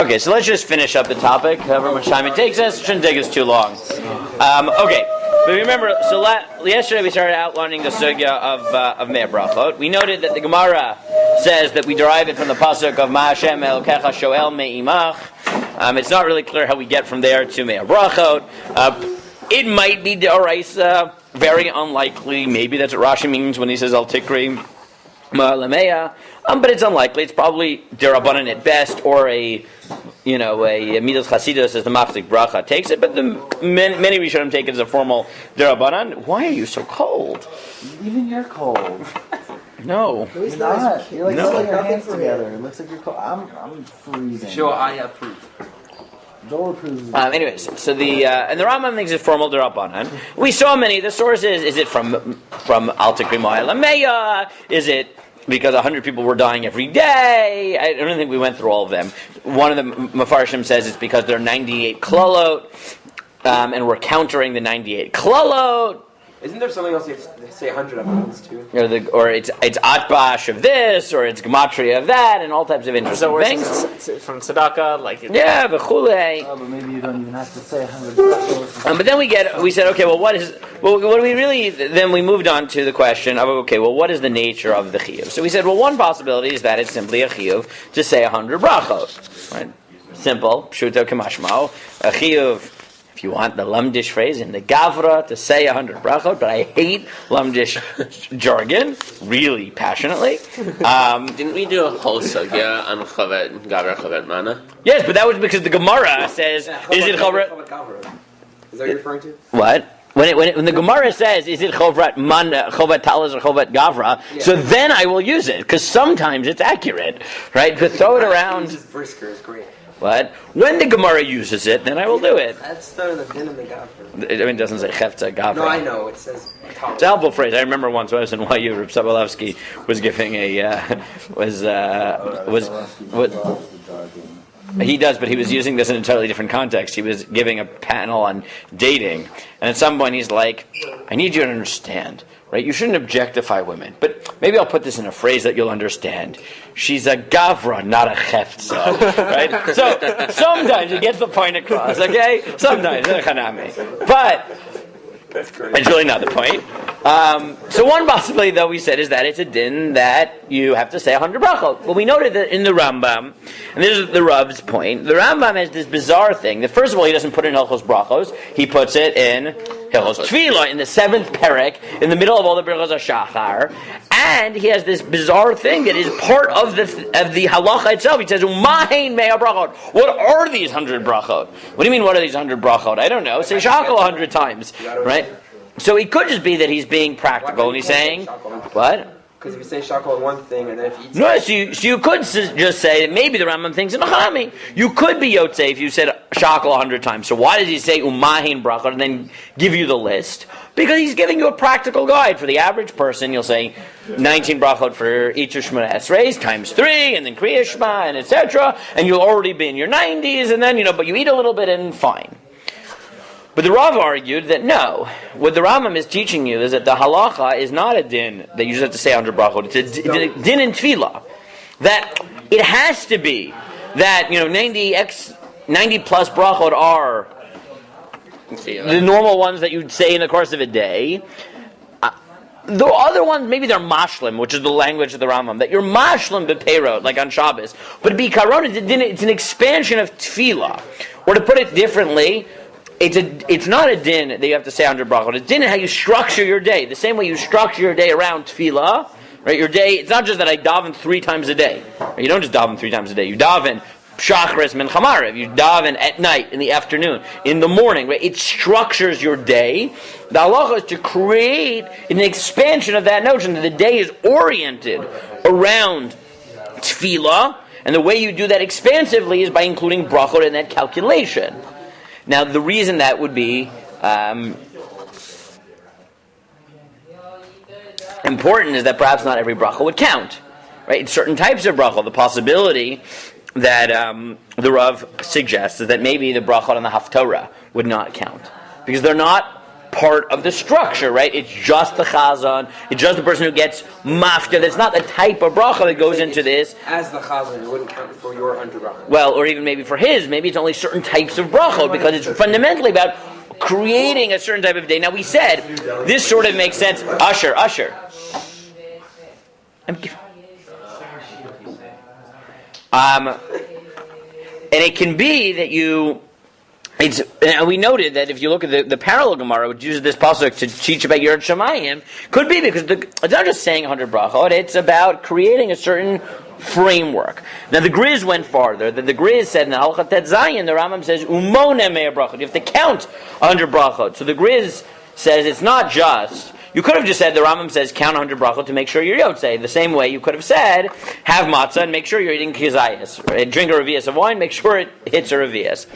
Okay, so let's just finish up the topic. However much time it takes us, it shouldn't take us too long. Okay, but remember, so yesterday we started outlining the sugya of Mei Berachot. We noted that the Gemara says that we derive it from the pasuk of Ma Hashem Elokecha Shoel Me'imach. It's not really clear how we get from there to Mei Berachot. It might be d'oraisa, very unlikely. Maybe that's what Rashi means when he says Al Tikri Ma'alameya. But it's unlikely. It's probably derabanan at best, or a midas chasidus as the machzik bracha takes it. But many Rishonim take it as a formal derabanan. Why are you so cold? Even you're cold. No, you're not. You're like putting your hands together. It looks like you're cold. I'm freezing. Sure, I approve. Joel approves. Anyways, so and the Rambam thinks it's formal derabanan. We saw many of the sources. Is it from Al Tikri Ma'alameya? Is it because 100 people were dying every day? I don't think we went through all of them. One of the Mefarshim says it's because there are 98 klalot, and we're countering the 98 klalot. Isn't there something else you say 100 of once too? Or it's atbash of this, or it's gematria of that, and all types of interesting things. From tzedakah, v'chulei. Oh, but maybe you don't even have to say 100. But then we said, okay, well, what do we really? Then we moved on to the question of, okay, well, what is the nature of the chiyuv? So we said, well, one possibility is that it's simply a chiyuv to say 100 brachot, right? Simple, pshuto k'mashmo, a chiyuv. If you want the lamdish phrase in the gavra to say 100 brachot, but I hate lamdish jargon really passionately. Didn't we do a whole sugya on chavet gavra chavet mana? Yes, but that was because the Gemara says, is it chavet? Is that what you're referring to? What? When the Gemara says, is it chovat mana, chovat talis, or chovat gavra? Yeah. So then I will use it, because sometimes it's accurate, right? To throw it around. Brisker is great. What? When the Gemara uses it, then I will do it. That's the din of the gavra. It doesn't say chefza gavra. No, I know. It says talis. It's a helpful phrase. I remember once when I was in YU, Reb Sobolovsky was giving he does, but he was using this in an entirely different context. He was giving a panel on dating, and at some point he's like, I need you to understand, right? You shouldn't objectify women, but maybe I'll put this in a phrase that you'll understand. She's a gavra, not a cheftza, right? So sometimes it gets the point across, okay? Sometimes, but it's really not the point. So one possibility, though, we said, is that it's a din that you have to say 100 brachot. Well, we noted that in the Rambam, and this is the Rav's point, the Rambam has this bizarre thing that, first of all, he doesn't put it in Hilchos Brachos, he puts it in Hilchos Tefillah, in the 7th perek, in the middle of all the Berachot HaShachar, and he has this bizarre thing that is part of the halacha itself. He says, Umahin mea brachot. What are these 100 brachot? What do you mean, what are these 100 brachot? I don't know. Say shakal 100 times, right? So it could just be that he's being practical, and he's saying, what? Because if you say shakal one thing, and then if you eat no, so you could just say that maybe the Rambam thinks in Nachami. You could be Yotzei if you said shakal 100 times. So why does he say umahin brachot and then give you the list? Because he's giving you a practical guide. For the average person, you'll say 19 brachot for each of shemoneh-esrei times 3, and then kriya shema, and etc. And you'll already be in your 90s, and then, but you eat a little bit and fine. But the Rav argued that no, what the Rambam is teaching you is that the halacha is not a din that you just have to say 100 brachot. It's a din in tefillah. That it has to be that 90 plus brachot are the normal ones that you'd say in the course of a day. The other ones, maybe they're mashlim, which is the language of the Rambam, that you're mashlim b'peirot, like on Shabbos. But b'ikaron, it's an expansion of tefillah. Or to put it differently, it's not a din that you have to say 100 brachot. It's din in how you structure your day. The same way you structure your day around tefillah, right? Your day, it's not just that I daven 3 times a day. You don't just daven 3 times a day. You daven shachris mincha maariv. You daven at night, in the afternoon, in the morning, right? It structures your day. The halacha is to create an expansion of that notion that the day is oriented around tefillah, and the way you do that expansively is by including brachot in that calculation. Now, the reason that would be important is that perhaps not every bracha would count, right? In certain types of bracha, the possibility that the Rav suggests is that maybe the brachot on the haftorah would not count, because they're not part of the structure, right? It's just the chazan. It's just the person who gets mafka. That's not the type of bracha that goes into this. As the chazan, it wouldn't count for your 100 brachot. Well, or even maybe for his, maybe it's only certain types of bracha because it's fundamentally about creating a certain type of day. Now we said this sort of makes sense. Usher. And it can be that we noted that if you look at the parallel Gemara, which uses this pasuk to teach about Yirat Shamayim, could be because it's not just saying 100 brachot, it's about creating a certain framework. Now the Griz went farther. The Griz said in the halacha-theory, the Rambam says, Umoneh brachot. You have to count 100 brachot. So the Griz says it's not just. You could have just said, the Rambam says, count 100 brachot to make sure you're yotzei. The same way you could have said, have matzah and make sure you're eating kizayas. Right? Drink a revius of wine, make sure it hits a revius.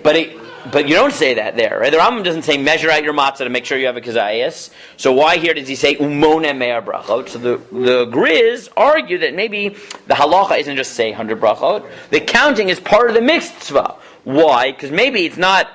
But you don't say that there, right? The Rambam doesn't say measure out your matzah to make sure you have a kizayas. So why here does he say umoneh brachot? So the Griz argue that maybe the halacha isn't just say 100 brachot. The counting is part of the mitzvah. Why? Because maybe it's not,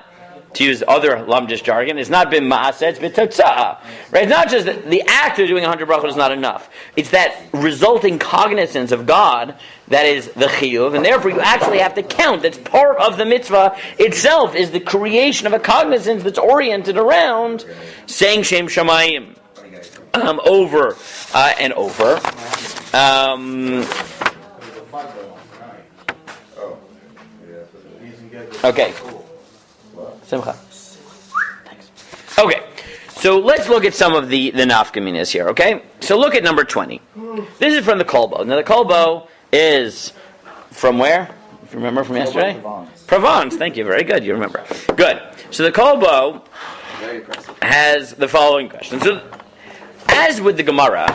to use other lamdish jargon, it's not been ma'aseh, it's been totzah. Right? It's not just that the act of doing 100 brachot is not enough. It's that resulting cognizance of God that is the chiyuv, and therefore you actually have to count. That's part of the mitzvah itself, is the creation of a cognizance that's oriented around saying Shem Shamayim over and over. Okay. Simcha. Thanks. Okay, so let's look at some of the nafkaminas here, okay? So look at number 20. This is from the kolbo. Now the kolbo is from where? If you remember from yesterday? Provence. Thank you. Very good. You remember. Good. So the kolbo has the following question. So as with the Gemara,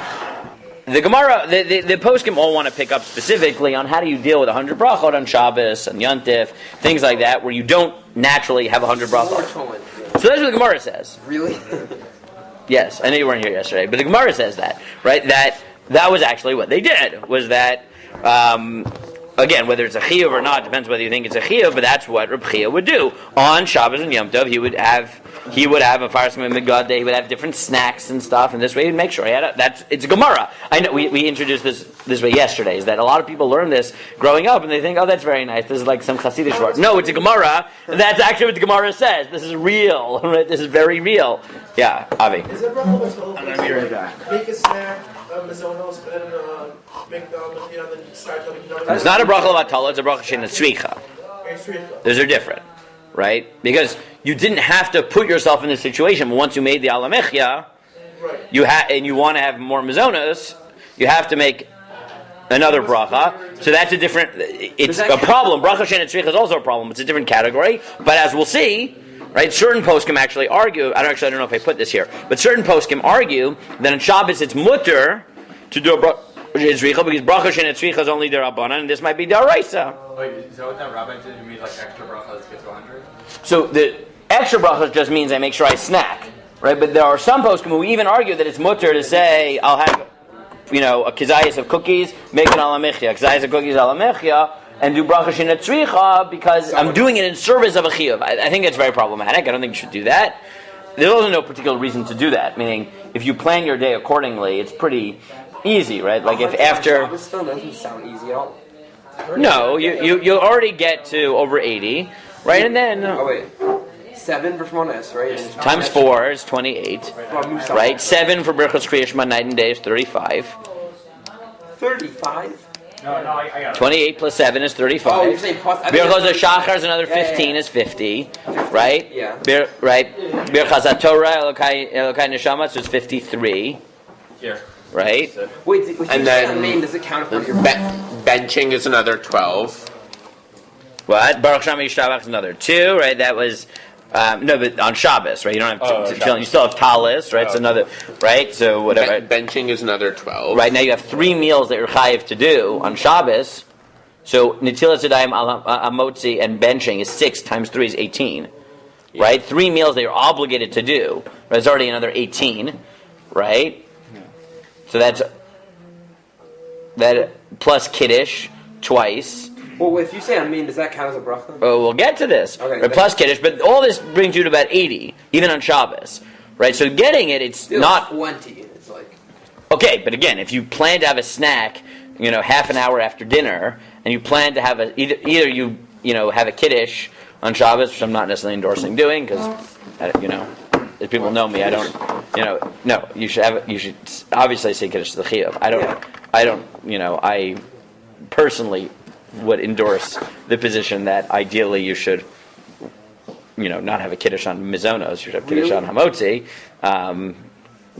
the poskim all want to pick up specifically on how do you deal with 100 brachot on Shabbos and Yontif, things like that, where you don't naturally have 100 brachot. So that's what the Gemara says. Really? Yes, I know you weren't here yesterday, but the Gemara says that, right? That was actually what they did, was that, again, whether it's a chiyuv or not, depends whether you think it's a chiyuv, but that's what Reb Chia would do. On Shabbos and Yom Tov, he would have a farsim megad day, he would have different snacks and stuff, and this way he'd make sure he had it's a Gemara. I know we introduced this way yesterday, is that a lot of people learn this growing up, and they think, oh, that's very nice, this is like some Hasidic word. No, it's a Gemara, and that's actually what the Gemara says. This is real, right? This is very real. Yeah, Avi. Is it I'm going to be right back. Make a snack, mazonos, and make the then start it's not a bracha l'vatala, it's a bracha shemoneh-esrei. Those are different, right? Because you didn't have to put yourself in this situation, but once you made the alamechya, and you want to have more mazonos, you have to make another bracha. So that's a different. It's a problem. Bracha shemoneh-esrei is also a problem. It's a different category. But as we'll see, right? Certain poskim actually argue. I don't know if I put this here, but certain poskim argue that on Shabbos it's mutter to do a bracha shemoneh-esrei because bracha shemoneh-esrei is only derabanan, and this might be daraisa. Wait, is that what that rabbi did? You made like extra brachas to get to 100? So the extra brachas just means I make sure I snack, right? But there are some poskim who even argue that it's mutter to say I'll have, a kizayis of cookies, make an alamechia, kizayis of cookies alamechia, and do bracha shemoneh-esrei because I'm doing it in service of a chiyuv. I think it's very problematic. I don't think you should do that. There's also no particular reason to do that. Meaning, if you plan your day accordingly, it's pretty easy, right? Like if after. Shabbos still doesn't sound easy at all. No, you already get to over 80, right? And then 7 for shemoneh-esrei, right? Times 4 is 28, right? 7 for Berachot Kriya Shema night and day is 35. 35? No, I got it. 28 plus 7 is 35. Oh, you're saying plus. Berachot Shachar is another 15 is 50, right? Yeah. Right. Berachot Torah Elokai Neshama so it's 53. Here. Right? Wait, And then name, does it count for your benching is another 12. What? Baruch Shama Yishtabach is another 2, right? That was no, but on Shabbos, right? You don't have to you still have talis, right? It's another, right? So whatever. Benching is another 12. Right, now you have 3 meals that you're chayiv to do on Shabbos. So Netilas Yadayim, Amotzi, and benching is 6 times 3 is 18. Yeah. Right? 3 meals that you're obligated to do. Right? It's already another 18. Right? Yeah. So that's that plus Kiddush twice. Well, if you say does that count as a bracha? Oh, we'll get to this. Okay. Right, plus Kiddush, but all this brings you to about 80, even on Shabbos. right? So getting it, it's Still not 20. It's like okay. But again, if you plan to have a snack, half an hour after dinner, and you plan to have either you have a kiddush on Shabbos, which I'm not necessarily endorsing doing because if people know me, I don't. No, you should obviously say kiddush to the chiyuv. I personally would endorse the position that ideally you should, not have a kiddush on mizonos. You should have kiddush on hamotzi,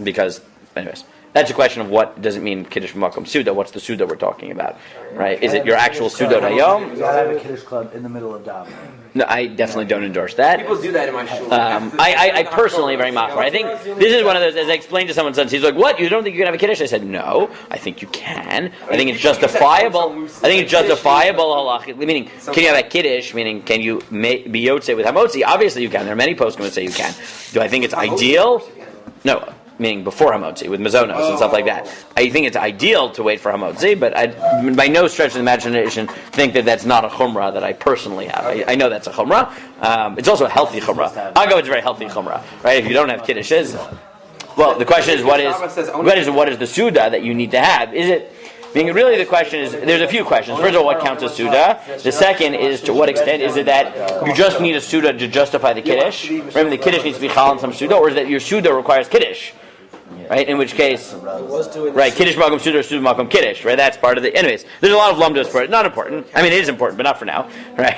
because, anyways, that's a question of what does it mean kiddush b'makom suda. What's the suda we're talking about, right? Is it your actual suda dayom? You gotta have a kiddush club in the middle of davening. No, I definitely don't endorse that. people do that in my shul. I personally very machmir. I think this is one of those, as I explained to someone once, he's like, what, you don't think you can have a kiddush? I said, no, I think you can. I think it's justifiable. Halacha, meaning, can you have a kiddush, meaning, can you be yotzei with hamotzi? Obviously you can. There are many poskim that say you can. Do I think it's ideal? No. Meaning before hamotzi, with mazonos and stuff like that. I think it's ideal to wait for hamotzi, but I, by no stretch of the imagination, think that that's not a chumrah that I personally have. I know that's a chumrah. It's also a healthy chumrah. I'll go with a very healthy chumrah, right? If you don't have kiddushes, well, the question is what is the suda that you need to have? Is it? Meaning, really, the question is, there's a few questions. First of all, what counts as suda? The second is, to what extent is it that you just need a suda to justify the kiddush? Remember, the kiddush needs to be chal in some suda, or is that your suda requires kiddush? Right, in which case, right, kiddush makom suda or suda makom kiddush, right? That's part of the. Anyways, there's a lot of lumdos for it. Not important. I mean, it is important, but not for now, right?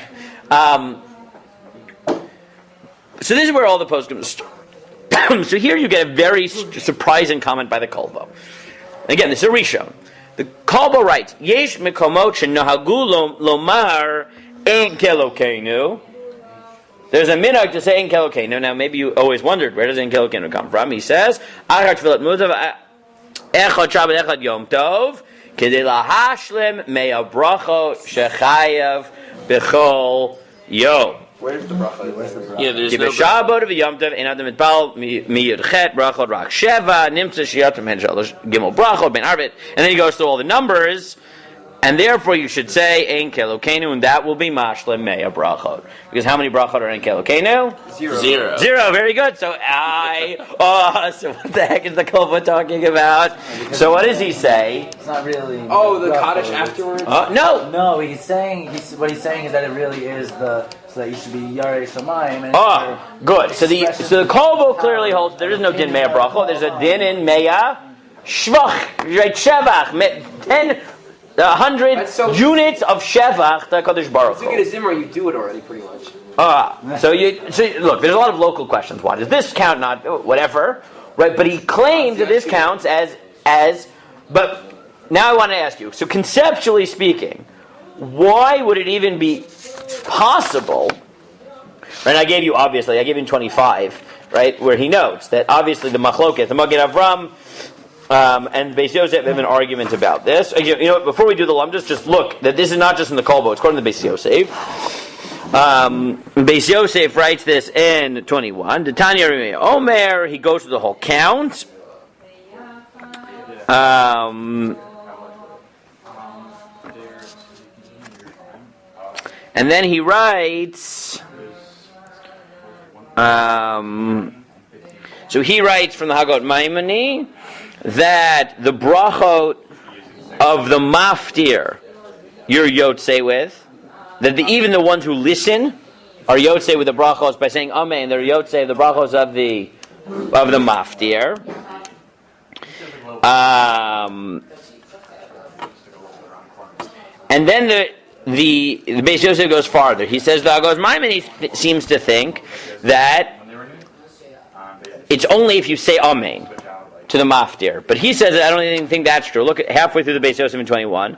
So this is where all the poskim start. So here you get a very surprising comment by the Kolbo. Again, this is a rishon. The Kolbo writes, "Yesh mekomot shenohagu lomar ein kelokeinu." There's a minhag to say Ein Kelokeinu. Now, maybe you always wondered, where does Ein Kelokeinu come from? He says, Achar Tfilat Mutav, Echad Shabbat, Echad Yom Tov, Kedei lahashlim mea bracho shechayev b'chol yom. Where's the bracha? Yeah, there's no Shabbat of Yom Tov, Ein Adam Mitpal, Miyud Chet, Brachot, Rak Sheva, Nimtza Shiatim, Hen Shalosh, Gimel Brachot, Ben Arvit, and then he goes through all the numbers. And therefore, you should say Ein Kelokeinu, and that will be Mashlem Mea Brachot. Because how many Brachot are Ein Kelokeinu? Zero. Very good. So so what the heck is the Kolva talking about? So what does he say? It's not really. Oh, the Kaddish afterwards? No. No, what he's saying is that it really is so that you should be Yarei Shamayim. Good. So the Kolva clearly holds there is no din Mea Brachot. There's a din in Mea Shvach, right? Shevach, 100 units of Shevach to Kadosh Baruch Hu. If you get a Zimmer, you do it already, pretty much. So look, there's a lot of local questions. Why does this count? Not whatever, right? But he claims that this counts as. But now I want to ask you. So conceptually speaking, why would it even be possible? Right? I gave you 25, right, where he notes that obviously the Machloket, the Magid Avram. And Beis Yosef have an argument about this. Before we do the lumdas, just look that this is not just in the Kolbo; it's according to Beis Yosef. Beis Yosef writes this in 21. The Tanya Omer, he goes through the whole count. And then he writes. So he writes from the Hagot Maimoni that the brachot of the maftir you're yotzei with, that even the ones who listen are yotzei with the brachos by saying amen. They're yotzei the brachos of the maftir. And then the Beis Yosef goes farther. He says the Hagos Maimoni seems to think that it's only if you say amen to the maftir. But he says that I don't even think that's true. Look at halfway through the Beis Yosef in 21.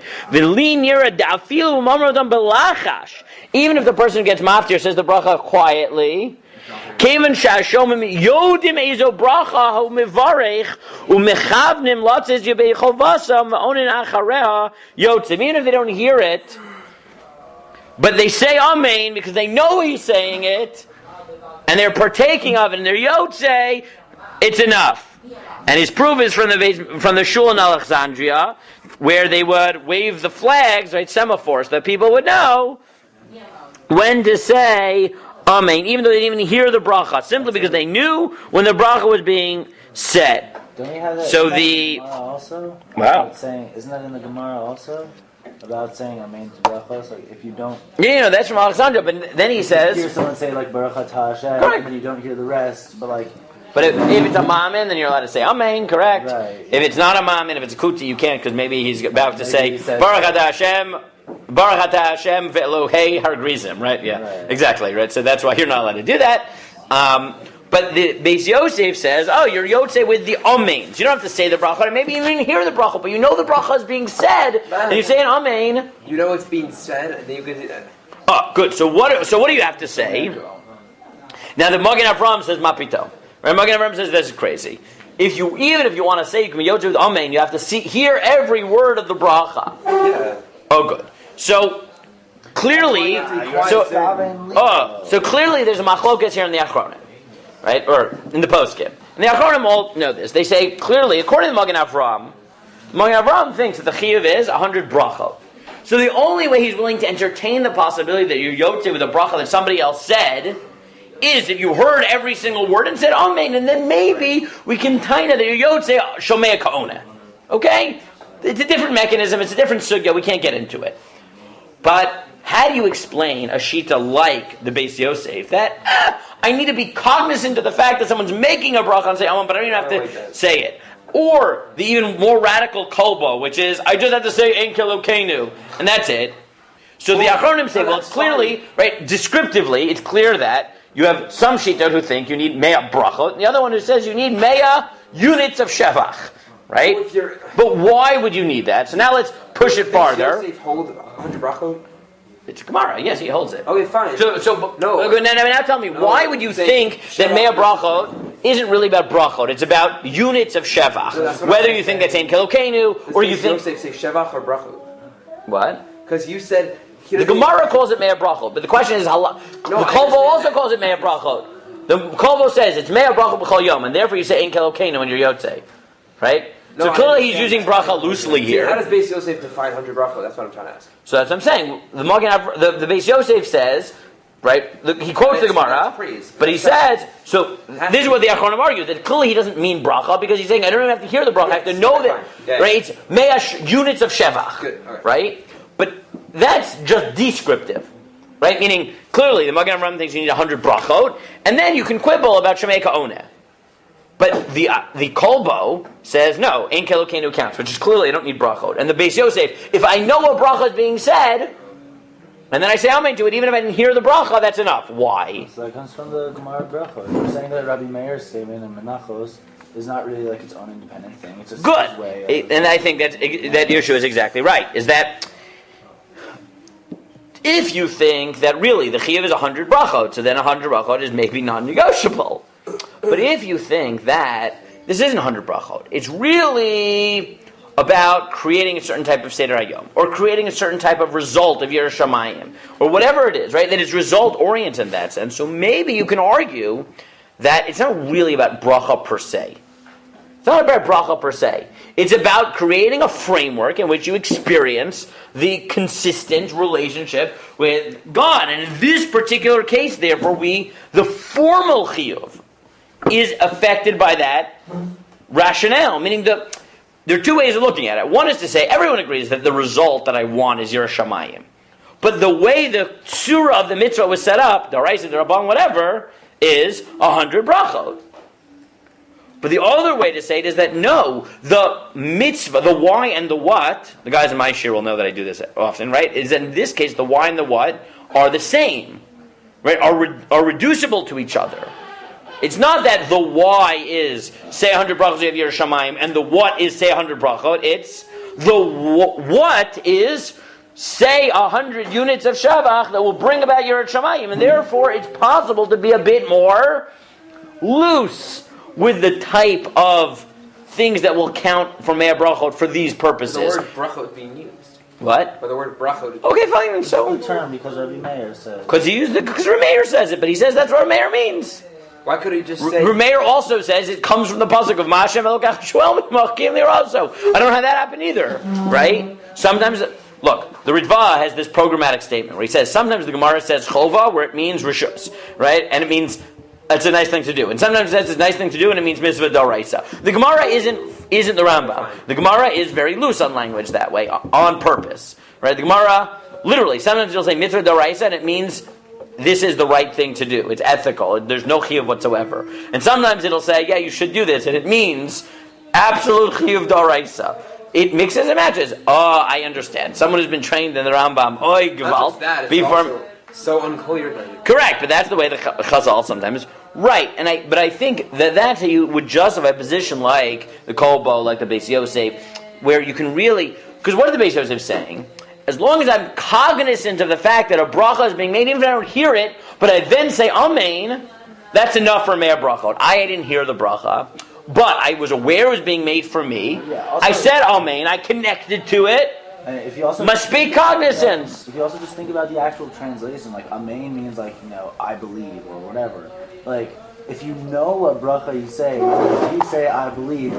Even if the person who gets maftir says the bracha quietly, even if they don't hear it, but they say amen because they know he's saying it, and they're partaking of it, and they're yotzei, it's enough. And his proof is from the shul in Alexandria, where they would wave the flags, right, semaphores, that people would know when to say Amen, even though they didn't even hear the bracha, simply because they knew when the bracha was being said. Don't you have that? So isn't that the- in Gemara also? Wow. About saying, isn't that in the Gemara also? About saying amen to brachos? Like if you don't That's from Alexandria, but then he hear says, someone say like Berachot Hashem, Correct. and then you don't hear the rest, but like but if it's a mamen, then you're allowed to say amen, correct? Right. If it's not a mamen, if it's a kuti, you can't, because maybe he's about to Maybe say, he says- Baruch Atah Hashem ve'Elohei hargrizim, right? Yeah, Right. exactly, right? So that's why you're not allowed to do that. But the Beis Yosef says, you're Yotze with the amen. You don't have to say the bracha, and maybe you didn't hear the bracha, but you know the bracha is being said, and you say an amen. You know what's being said, and then you can do that. Oh, good. So what do you have to say? Now the Magen Avraham says mapito. Right? Magen Avraham says this is crazy. Even if you want to say you can be Yotze with amen, you have to hear every word of the bracha. Yeah. Oh, good. So clearly, so clearly, there's a machlokas here in the Achronim, right, or in the poskim. And the Achronim all know this. They say clearly, according to Magen Avraham thinks that the chiyuv is 100 brachot. So the only way he's willing to entertain the possibility that you're yotze with a bracha that somebody else said is if you heard every single word and said amen, and then maybe we can taina that you're yotze shemoneh-esrei. Okay, it's a different mechanism. It's a different sugya. We can't get into it. But how do you explain a shita like the Beis Yosef that I need to be cognizant of the fact that someone's making a bracha and say amen, but I don't even have to say it? Or the even more radical kolbo, which is I just have to say ein kelokenu, and that's it. So the Achronim say, well, it's clearly, right, descriptively, it's clear that you have some shita who think you need mea brachot, and the other one who says you need mea units of shevach, right? But why would you need that? So now let's push it farther. Yosef hold 100 brachot? It's Gemara. Yes, he holds it. Okay, fine. So now tell me, why would you think that mea brachot isn't really about brachot? It's about units of shevach. Whether you think that's ein kelokenu or you think Yosef say shevach or brachot? what? Because you said The Gemara calls it mea brachot, but the question is, the Kolbo also calls it mea brachot. The Kolbo says it's mea brachot b'chol yom, and therefore you say ein kelokenu when you're yotze, right? No, So clearly he's using bracha loosely How here. does Beis Yosef define 100 brachot? That's what I'm trying to ask. So that's what I'm saying. The Beis Yosef says, right? He quotes the Gemara, but he says, so this is what the Achronim argue, that clearly he doesn't mean bracha because he's saying I don't even have to hear the bracha. I have to know that, right? It's mea units of shevach, Good, okay. right? But that's just descriptive, right? Meaning clearly the Magen Avraham thinks you need 100 brachot, and then you can quibble about shemoneh-esrei. But the Kolbo says, no, ein kelokenu counts, which is clearly I don't need brachot. And the Beis Yosef, if I know what bracha is being said, and then I say amen to it, even if I didn't hear the bracha, that's enough. Why? So that comes from the Gemara Berachot. You're saying that Rabbi Meir's statement in Menachos is not really like its own independent thing. It's just his way Good. of, And I think that Yeshua is exactly right. Is that if you think that really the chiyuv is 100 brachot, so then 100 brachot is maybe non-negotiable. But if you think that this isn't 100 brachot, it's really about creating a certain type of Seder Hayom, or creating a certain type of result of Yiras Shamayim, or whatever it is, right? That it's result-oriented in that sense. So maybe you can argue that it's not really about bracha per se. It's not about bracha per se. It's about creating a framework in which you experience the consistent relationship with God. And in this particular case, therefore, the formal chiyuv is affected by that rationale. Meaning there are two ways of looking at it. One is to say, everyone agrees that the result that I want is Yiras Shamayim. But the way the surah of the mitzvah was set up, the Raisa, the Rabban, whatever, is 100 brachot. But the other way to say it is that no, the mitzvah, the why and the what, the guys in my shir will know that I do this often, right? Is that in this case, the why and the what are the same, right? Are reducible to each other. It's not that the why is say 100 brachot of Yiras Shamayim and the what is say 100 brachot. It's the what is say 100 units of shavach that will bring about Yiras Shamayim, and therefore it's possible to be a bit more loose with the type of things that will count for mea brachot for these purposes. The word brachot being used. What? Or the word brachot. Okay, fine. And so the term because Rabbi Meir says. Because Meir says it, but he says that's what Meir means. Why could he just say? Meir also says it comes from the pasuk of Ma'ashem Elokach Shmuel Machkim Lirah. So I don't know how that happened either, right? Sometimes, look, the Ritva has this programmatic statement where he says sometimes the Gemara says chova where it means rishus, right? And it means it's a nice thing to do. And sometimes it says it's a nice thing to do and it means mitzvah d'oraisa. The Gemara isn't the Rambam. The Gemara is very loose on language that way, on purpose, right? The Gemara, literally, sometimes it'll say mitzvah d'oraisa and it means this is the right thing to do. It's ethical. There's no chiyuv whatsoever. And sometimes it'll say, yeah, you should do this, and it means absolute chiyuv d'oraisa. It mixes and matches. Oh, I understand. Someone who's been trained in the Rambam, oy gewalt, It's so unclear. Correct, but that's the way the Chazal sometimes right. But I think that's how you would justify a position like the Kolbo, like the Beis Yosef, where you can really, because what is the Beis Yosef saying? As long as I'm cognizant of the fact that a bracha is being made, even if I don't hear it, but I then say Amen, that's enough for Meir Brachot. I didn't hear the bracha, but I was aware it was being made for me. Yeah, I said Amen, I connected to it. If you also Must be cognizance. If you also just think about the actual translation, like amen means like, I believe or whatever. Like, if you know what bracha you say, if you say I believe,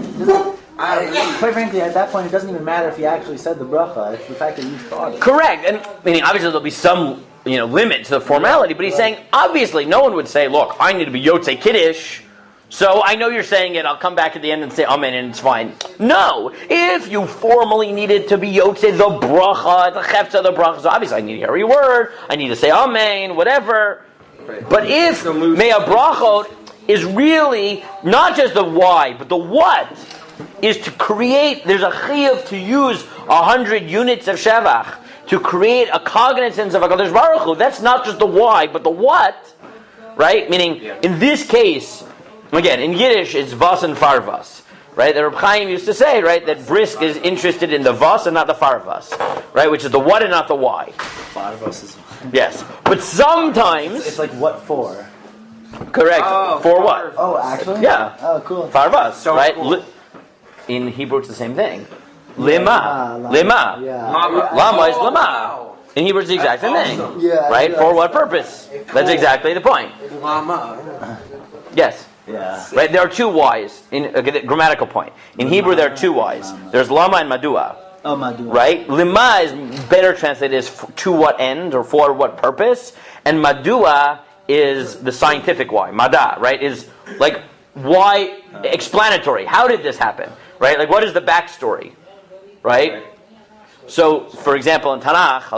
quite frankly, at that point, it doesn't even matter if you actually said the bracha. It's the fact that you thought it. Correct, and meaning obviously there'll be some limit to the formality, but he's saying obviously no one would say, look, I need to be Yotzei Kiddush. So I know you're saying it, I'll come back at the end and say Amen and it's fine. No! If you formally needed to be Yotzei the bracha, the chefta the bracha, so obviously I need every word, I need to say Amen, whatever. Right. But if Meir Brachot is really not just the why, but the what, is to create, there's a chiyuv to use 100 units of shevach, to create a cognizance of HaKadosh Baruch Hu. That's not just the why, but the what, right? Meaning, in this case, again, in Yiddish, it's vas and farvas, right? The Reb Chaim used to say, right, that Brisk is interested in the vas and not the farvas, right? Which is the what and not the why. Farvas is Yes. But sometimes... It's like what for? Correct. For what? Oh, actually? Yeah. Oh, cool. Farvas, So right? cool. In Hebrew, it's the same thing. Lema. Yeah. Lama is lema. In Hebrew, it's the exact same thing. Yeah. Right? For what purpose? That's exactly the point. Yes. Yeah. Right? There are two Y's. The grammatical point. In Hebrew, there are two Y's. There's lama and madua. Oh, Madua. Right? Lima is better translated as to what end or for what purpose. And madua is the scientific why. Mada, right? Is like why explanatory. How did this happen? Right? Like what is the backstory? Right? So, for example, in Tanakh,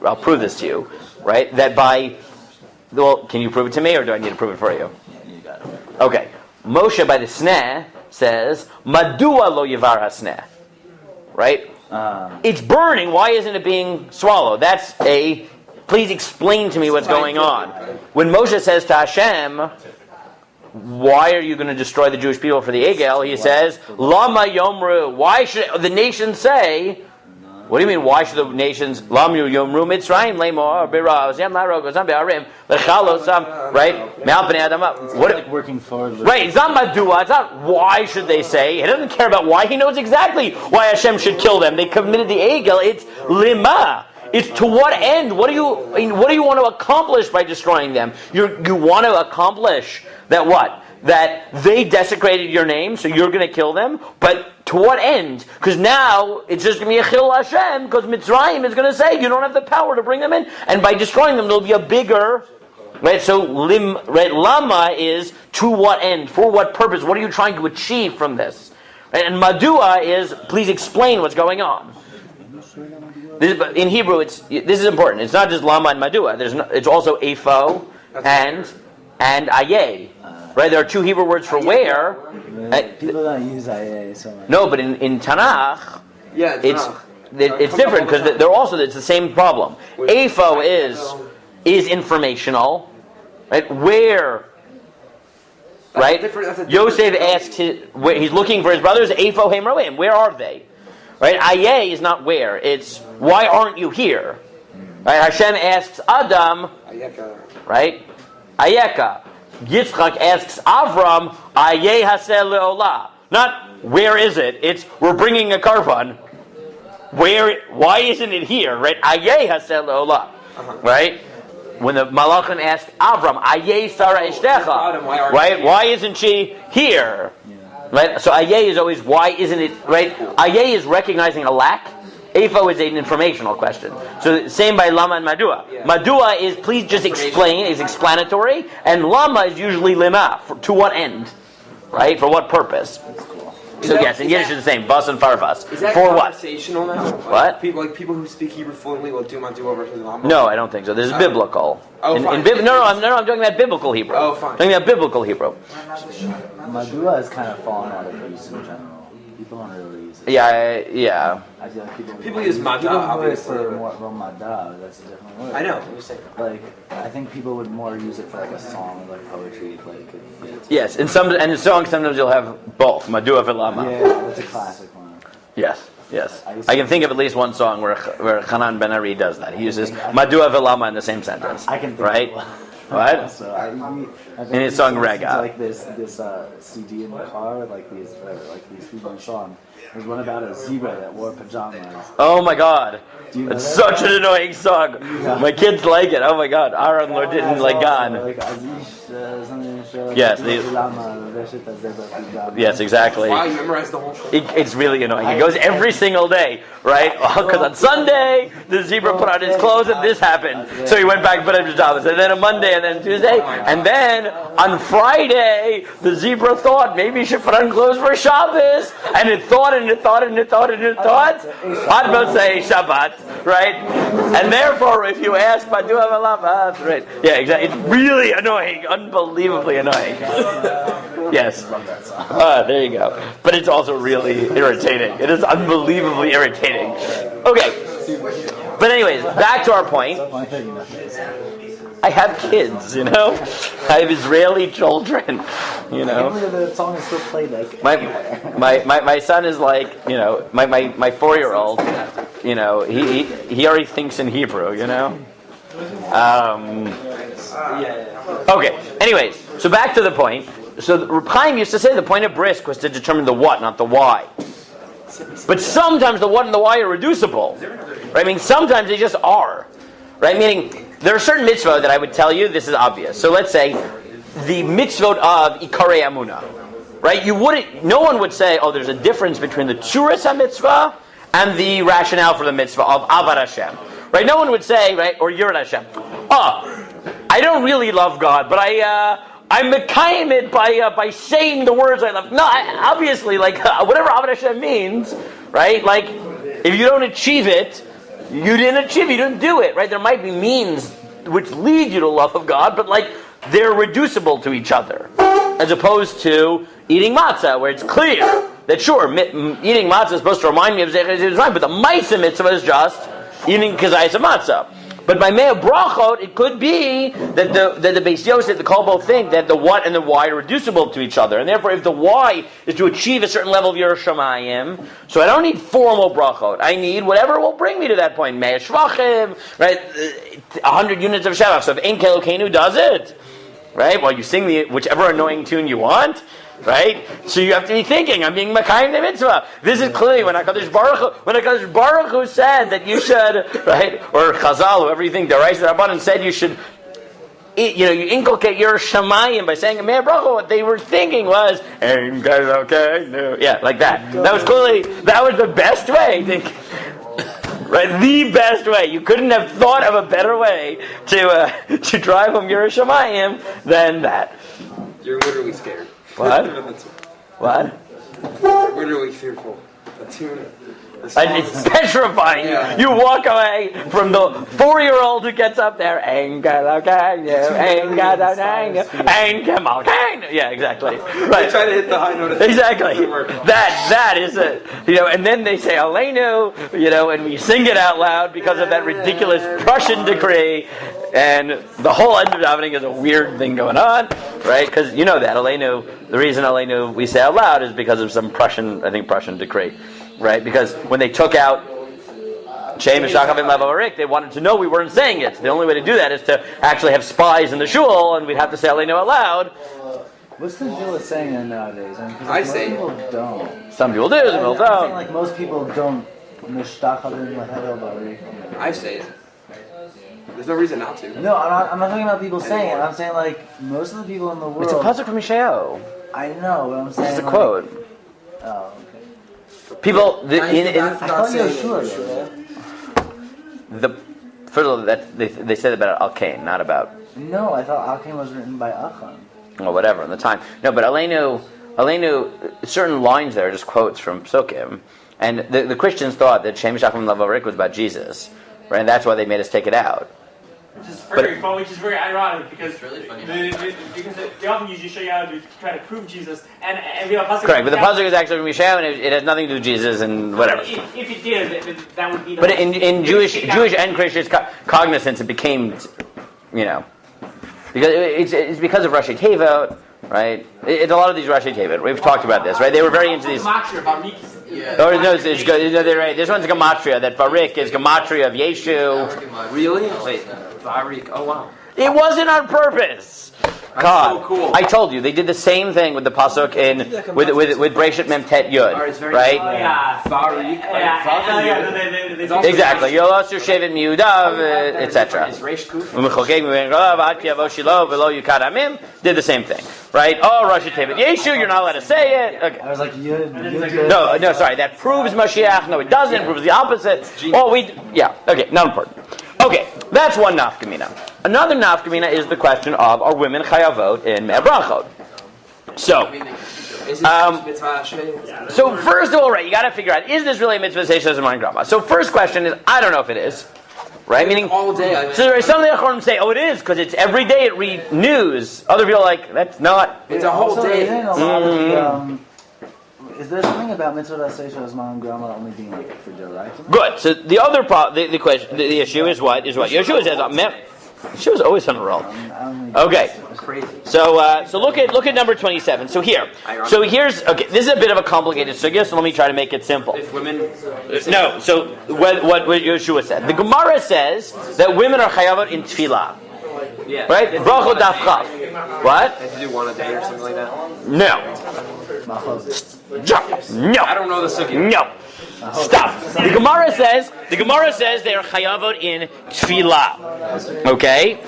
I'll prove this to you, right? That can you prove it to me or do I need to prove it for you? Yeah, you got it. Okay. Moshe by the sneh says, Madua lo yivar ha-sneh. Right? It's burning. Why isn't it being swallowed? Please explain to me what's going on. When Moshe says to Hashem, why are you going to destroy the Jewish people for the Egel? He says, Lama Yomru. Why should the nations say? What do you mean? Why should the nations Lama Yomru Mitzrayim Lemor Bira Zem Larog Zam Be'arim Lechalosam? Right? Me'alpnei Adama. What? Like working forward. Right? It's not Madua. It's not why should they say. He doesn't care about why. He knows exactly why Hashem should kill them. They committed the Egel. It's Lima. It's to what end? What do you want to accomplish by destroying them? You want to accomplish that what? That they desecrated your name, so you're going to kill them? But to what end? Because now it's just going to be a chil Hashem, because Mitzrayim is going to say you don't have the power to bring them in. And by destroying them, there'll be a bigger... Right, so Lama is to what end? For what purpose? What are you trying to achieve from this? Right, and Madua is, please explain what's going on. In Hebrew, this is important. It's not just Lama and Madua. It's also Efo and Ayeh. Right? There are two Hebrew words for where. People don't use Ayeh so much. No, but in Tanakh, it's different because it's the same problem. Efo is informational. Right? Where? Right? Yosef asks he's looking for his brothers. Efo Hemroim. Where are they? Right? Ayeh is not where. It's why aren't you here? Right? Hashem asks Adam. Right? Ayeka. Yitzchak asks Avram. Ayeh haseh leolah. Not where is it? It's we're bringing a carbon. Where? Why isn't it here? Right? Ayeh haseh leolah. Right? When the Malachim asked Avram, Ayeh Sarah Eshtecha. Right? Why isn't she here? Right? So Ayeh is always, why isn't it, right? Ayeh is recognizing a lack. Eifo is an informational question. So same by lama and madua. Madua is please just explain, is explanatory, and lama is usually lima. To what end? Right? For what purpose? So yes, in Yiddish it's the same. Bas and farvas. Is that for what? conversational now? What? People who speak Hebrew fluently will do madua versus lama? No, I don't think so. This is biblical. Oh, fine. I'm talking about biblical Hebrew. Oh, fine. I'm talking about biblical Hebrew. Madua is kind of fallen out of use in general. People don't really use it. Yeah. I feel like People use mada, people would obviously. say more, well, mada, that's a different word. I know. What you say? Like, I think people would more use it for like a song, like poetry, like. Yes, in songs sometimes you'll have both madua velama. Yeah, that's a classic one. Yes. I can think of at least one song where Hanan Ben Ari does that. He uses madua velama in the same sentence. I can think right. Of What? So I in his song Rega. Like this CD in the car, like these Hebrew songs. There's one about a zebra that wore pajamas. Oh my God! Do you know It's that such song? an annoying song. Yeah. My kids like it. Oh my God! Aaron Lord didn't like gone. Yes, yes, exactly. Wow, you memorized the whole thing. It's really annoying. He goes every single day, right? Because on Sunday, the zebra put on his clothes and this happened. So he went back and put on his pajamas. And then on Monday, and then Tuesday. And then on Friday, the zebra thought maybe he should put on clothes for Shabbos. And it thought, and it thought, and it thought, and it thought. Ad Motzei Shabbat, right? And therefore, if you ask, Madua Malabat, right? Yeah, exactly. It's really annoying. Unbelievably annoying. Yes. There you go. But it's also really irritating. It is unbelievably irritating. Okay. But anyways, back to our point. I have kids, I have Israeli children, The song is still played like my son is like, my 4-year-old, he already thinks in Hebrew, Okay, anyways, so back to the point. So Reb Chaim used to say the point of brisk was to determine the what, not the why. But sometimes the what and the why are reducible. Right? I mean, sometimes they just are. Right? Meaning, there are certain mitzvot that I would tell you, this is obvious. So let's say, the mitzvot of Ikarei Amunah. Right? No one would say, there's a difference between the Tzuras HaMitzvah and the rationale for the mitzvah of Avad Hashem. Right? No one would say, right, or Yirat Hashem, I don't really love God, but I'm mekayim it by saying the words I love. No, obviously, whatever Avad Hashem means, right? Like, if you don't achieve it, you didn't do it, right? There might be means which lead you to love of God, but they're reducible to each other, as opposed to eating matzah, where it's clear that sure, eating matzah is supposed to remind me of Zecher Yisrael, but the Ma'aseh mitzvah is just eating kazayis of matzah. But by Mea Berachot, it could be that the Beis Yosef, the Kol both think that the what and the why are reducible to each other. And therefore, if the why is to achieve a certain level of Yiras Shamayim, so I don't need formal Berachot. I need whatever will bring me to that point. Mea Shvachim, right? 100 units of Shavach. So if Ein Kelokenu does it, right? Well, you sing whichever annoying tune you want. Right? So you have to be thinking, I'm being Makayim the mitzvah. This is clearly when HaKadosh Baruch Hu said that you should, right? Or Chazal, whoever you think, the Reis Rabbanan said you should, you inculcate your Shamayim by saying a Mea Bracha. What they were thinking was, yeah, like that. That was the best way. Right? The best way. You couldn't have thought of a better way to drive home your Shamayim than that. You're literally scared. What? What? Literally fearful. A tune. It's petrifying. Yeah. You walk away from the 4-year-old who gets up there. Yeah, exactly. Right. Try to hit the high note. Exactly. That is it. And then they say Aleinu, and we sing it out loud because of that ridiculous Prussian decree. And the whole end of davening is a weird thing going on, right? Because that Aleinu, the reason Aleinu we say out loud is because of some Prussian decree, right? Because when they took out Shem Meshacham and Levarik, they wanted to know we weren't saying it. The only way to do that is to actually have spies in the shul, and we'd have to say Aleinu out loud. What's the deal with saying that nowadays? I say most people don't. Some people do, some people I'm saying don't. most people don't. I say it. There's no reason not to. No, I'm not talking about people saying it. I'm saying most of the people in the world. It's a pasuk from Mishael. I know, but I'm saying It's a quote. Oh, okay. People I thought Yeshua. first of all, they said about Al-Kain, not about. No, I thought Al-Kain was written by Achan. Or whatever in the time. No, but Aleinu, certain lines there are just quotes from Psukim, and the Christians thought that Shem Shacham Lavarik was about Jesus, right? And that's why they made us take it out. Which is very ironic because it's really funny. Because they often use Yeshaya to try to prove Jesus, and we have a pasuk. Correct, but the pasuk is actually from Yeshaya, and it has nothing to do with Jesus and whatever. If it did, that would be. But in Jewish and Christian cognizance, it became, because it's because of Rashi Tevot, right? It's a lot of these Rashi Tevot. We've talked about this, right? They were very into these. It's good. They're right. This one's Gematria. That Varik is Gematria of Yeshu. Really? Wait, Varik. Oh wow. It wasn't on purpose. God, so cool. I told you they did the same thing with the pasuk with Berachot Memtet Yud, right? Varik. Exactly. Yolos Yoshevet Miudav, etc. Did the same thing, right? Oh, Rashi Tevot Yeshu, you're not allowed to say it. Okay. I was like, no, sorry. That proves Mashiach. No, it doesn't. It proves the opposite. Okay, not important. Okay, that's one nafkamina. Another nafkamina is the question of, are women chayavot in Berachot? So first of all, right, you got to figure out, is this really a mitzvah seishes and grama? So first question is, I don't know if it is. Right? Meaning, all day. So there are some of the Acharonim say, oh, it is, because it's every day it read news. Other people are like, that's not. It's a whole day. Is there something about mitzvah seishes and grama only being like for Deraisa? Good. So the other the question, the issue is what? Yeshua says, Yeshua's always on a roll. Okay. So look at number 27. So here's this is a bit of a complicated sugya, so let me try to make it simple. If women So what Yeshua said. The Gemara says that women are chayavot in tefillah. Yeah. Right? Berachot daf chaf. What? They have to do one a day or something like that. No. No. I don't know the sugya. No. Stop. The Gemara says they are chayavot in tefillah. Okay?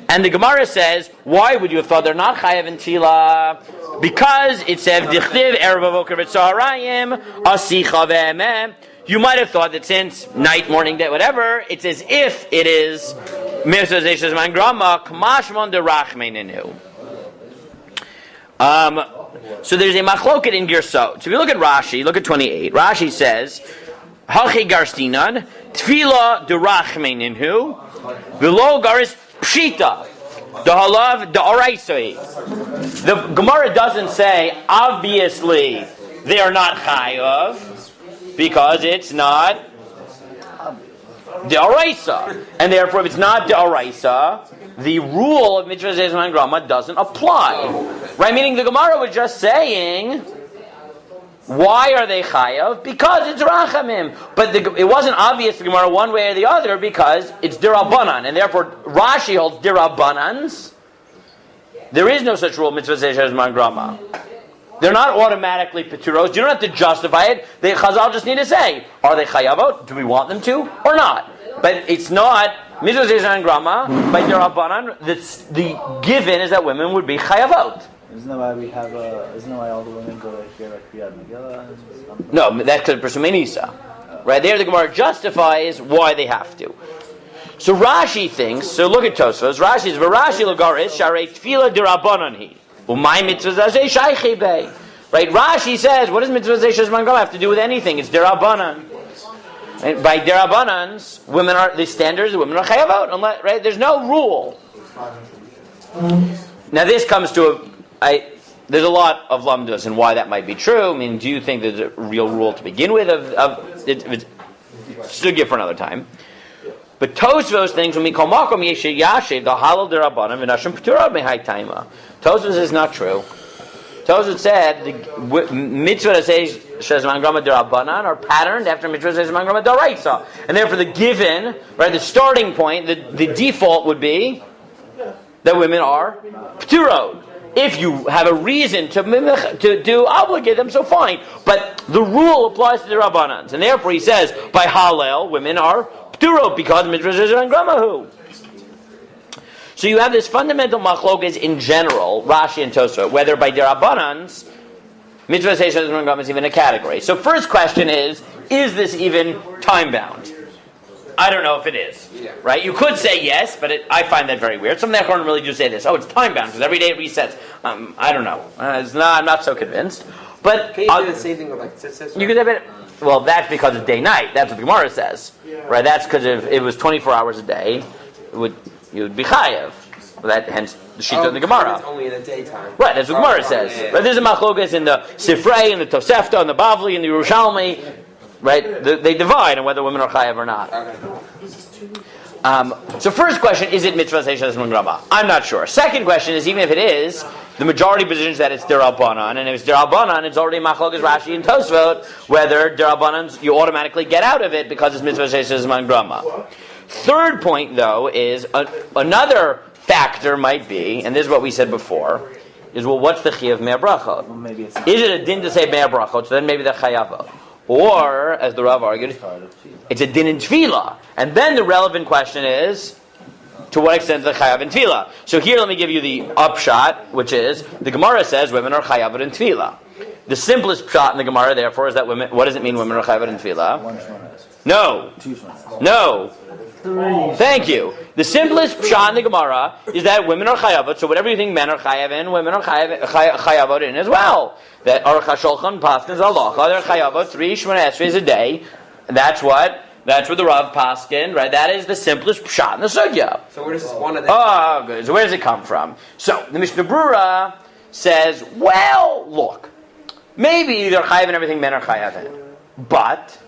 And the Gemara says, why would you have thought they're not chayav in tefillah? Because it says, Dichtiv erev avoker v'tzaharayim asicha ve'emeh. You might have thought that since night, morning, day, whatever, it's as if it is mitzvah zeishes man grama k'mashmon derachmeinenu. So there's a machloket in Girsot. So if you look at Rashi, look at 28. Rashi says, Hachi garstinan, tefillah derachmeinenu, v'lo garis pshita, dehalav de'oraisoi. The Gemara doesn't say, obviously, they are not chayav, because it's not de'oraisa. And therefore, if it's not de'oraisa, the rule of mitzvah zeisman grama doesn't apply. Right? Meaning the Gemara was just saying, why are they chayav? Because it's rachamim. But it wasn't obvious to the Gemara one way or the other because it's dirabanan. And therefore, Rashi holds dirabanans. There is no such rule, mitzvah zeisman grama. They're not automatically peturos. You don't have to justify it. The Chazal just need to say, are they chayavot? Do we want them to or not? But it's not mitzvah zeisman grama by dirabanan. The given is that women would be chayavot. Isn't that why isn't that why all the women go to hear Kriyat Megillah? No, that's because of Persumenisa. Right there, the Gemara justifies why they have to. So Rashi thinks. So look at Tosfos. Rashi's v'Rashi l'garis sharei tefillah dirabanan hi u'may mitzvah zeh shaychei bei. Right? Rashi says, what does mitzvah zeh shezman grama have to do with anything? It's dirabanan. Right? By dirabanans, women are the standards. Women are chayavot. Right? There's no rule. Now this comes to there's a lot of lamdas and why that might be true. I mean, do you think there's a real rule to begin with? Sugya for another time. But Tosfos thinks when we call makom yeshe yashe the halal derabanan v'nashim p'turad mehai taima. Tosfos is not true. Tosfos said the mitzvah that says shezman grama derabanan are patterned after mitzvah that says shezman grama deraisa, and therefore the given, right, the starting point, the default would be that women are p'turod. If you have a reason to obligate them, so fine. But the rule applies to the Rabbanans. And therefore he says, by Hallel, women are p'turot because mitzvah zeh and gramahu. So you have this fundamental machlokas in general, Rashi and Tosfos, whether by the Rabbanans, mitzvah zeh and gramahu is even a category. So first question is this even time-bound? I don't know if it is. Yeah. Right? You could say yes, but I find that very weird. Some Nechron really do say this. Oh, it's time bound because every day it resets. I don't know. I'm not so convinced. But Can you do the same thing with like tzitzis? you could have it. Well, that's because it's day-night. That's what the Gemara says. Right? That's because if it was 24 hours a day, you would be chayev. That hence the sheet of the Gemara. It's only in the daytime. Right, that's what Gemara says. Yeah. Right, there's a machlokas in the Sifrei, in the Tosefta, in the Bavli, in the Yerushalmi. Right, they divide on whether women are chayav or not. So first question, is it mitzvah seishes m'grama? I'm not sure. Second question is, even if it is, the majority positions that it's derabanan, and if it's derabanan, it's already machlokas Rashi and Tosfot, whether derabanan you automatically get out of it because it's mitzvah seishes m'grama. Third point, though, is another factor might be, and this is what we said before, is, well, what's the chiyuv mea brachot? Well, maybe it's Is it a din to say mea brachot, so then maybe the chayava? Or, as the Rav argued, it's a din in tefillah. And then the relevant question is, to what extent is the chayav in tefillah? So here, let me give you the upshot, which is, the Gemara says women are chayav in tefillah. The simplest shot in the Gemara, therefore, is that women, what does it mean women are chayav in tefillah? one shemoneh-esrei. No. Two shemoneh-esrei. No. Three. Thank you. The simplest shot in the Gemara is that women are chayavot, so whatever you think men are chayav in, women are chayavot in as well. That Aruch HaShulchan Paskins halacha, they're chayavot 3 shemoneh-esrei a day. That's what the Rav Paskin, right? That is the simplest shot in the sugya. So where does this one of them? Oh, good. So where does it come from? So the Mishnah Brura says, well, look, maybe they're chayav in everything men are chayav in, but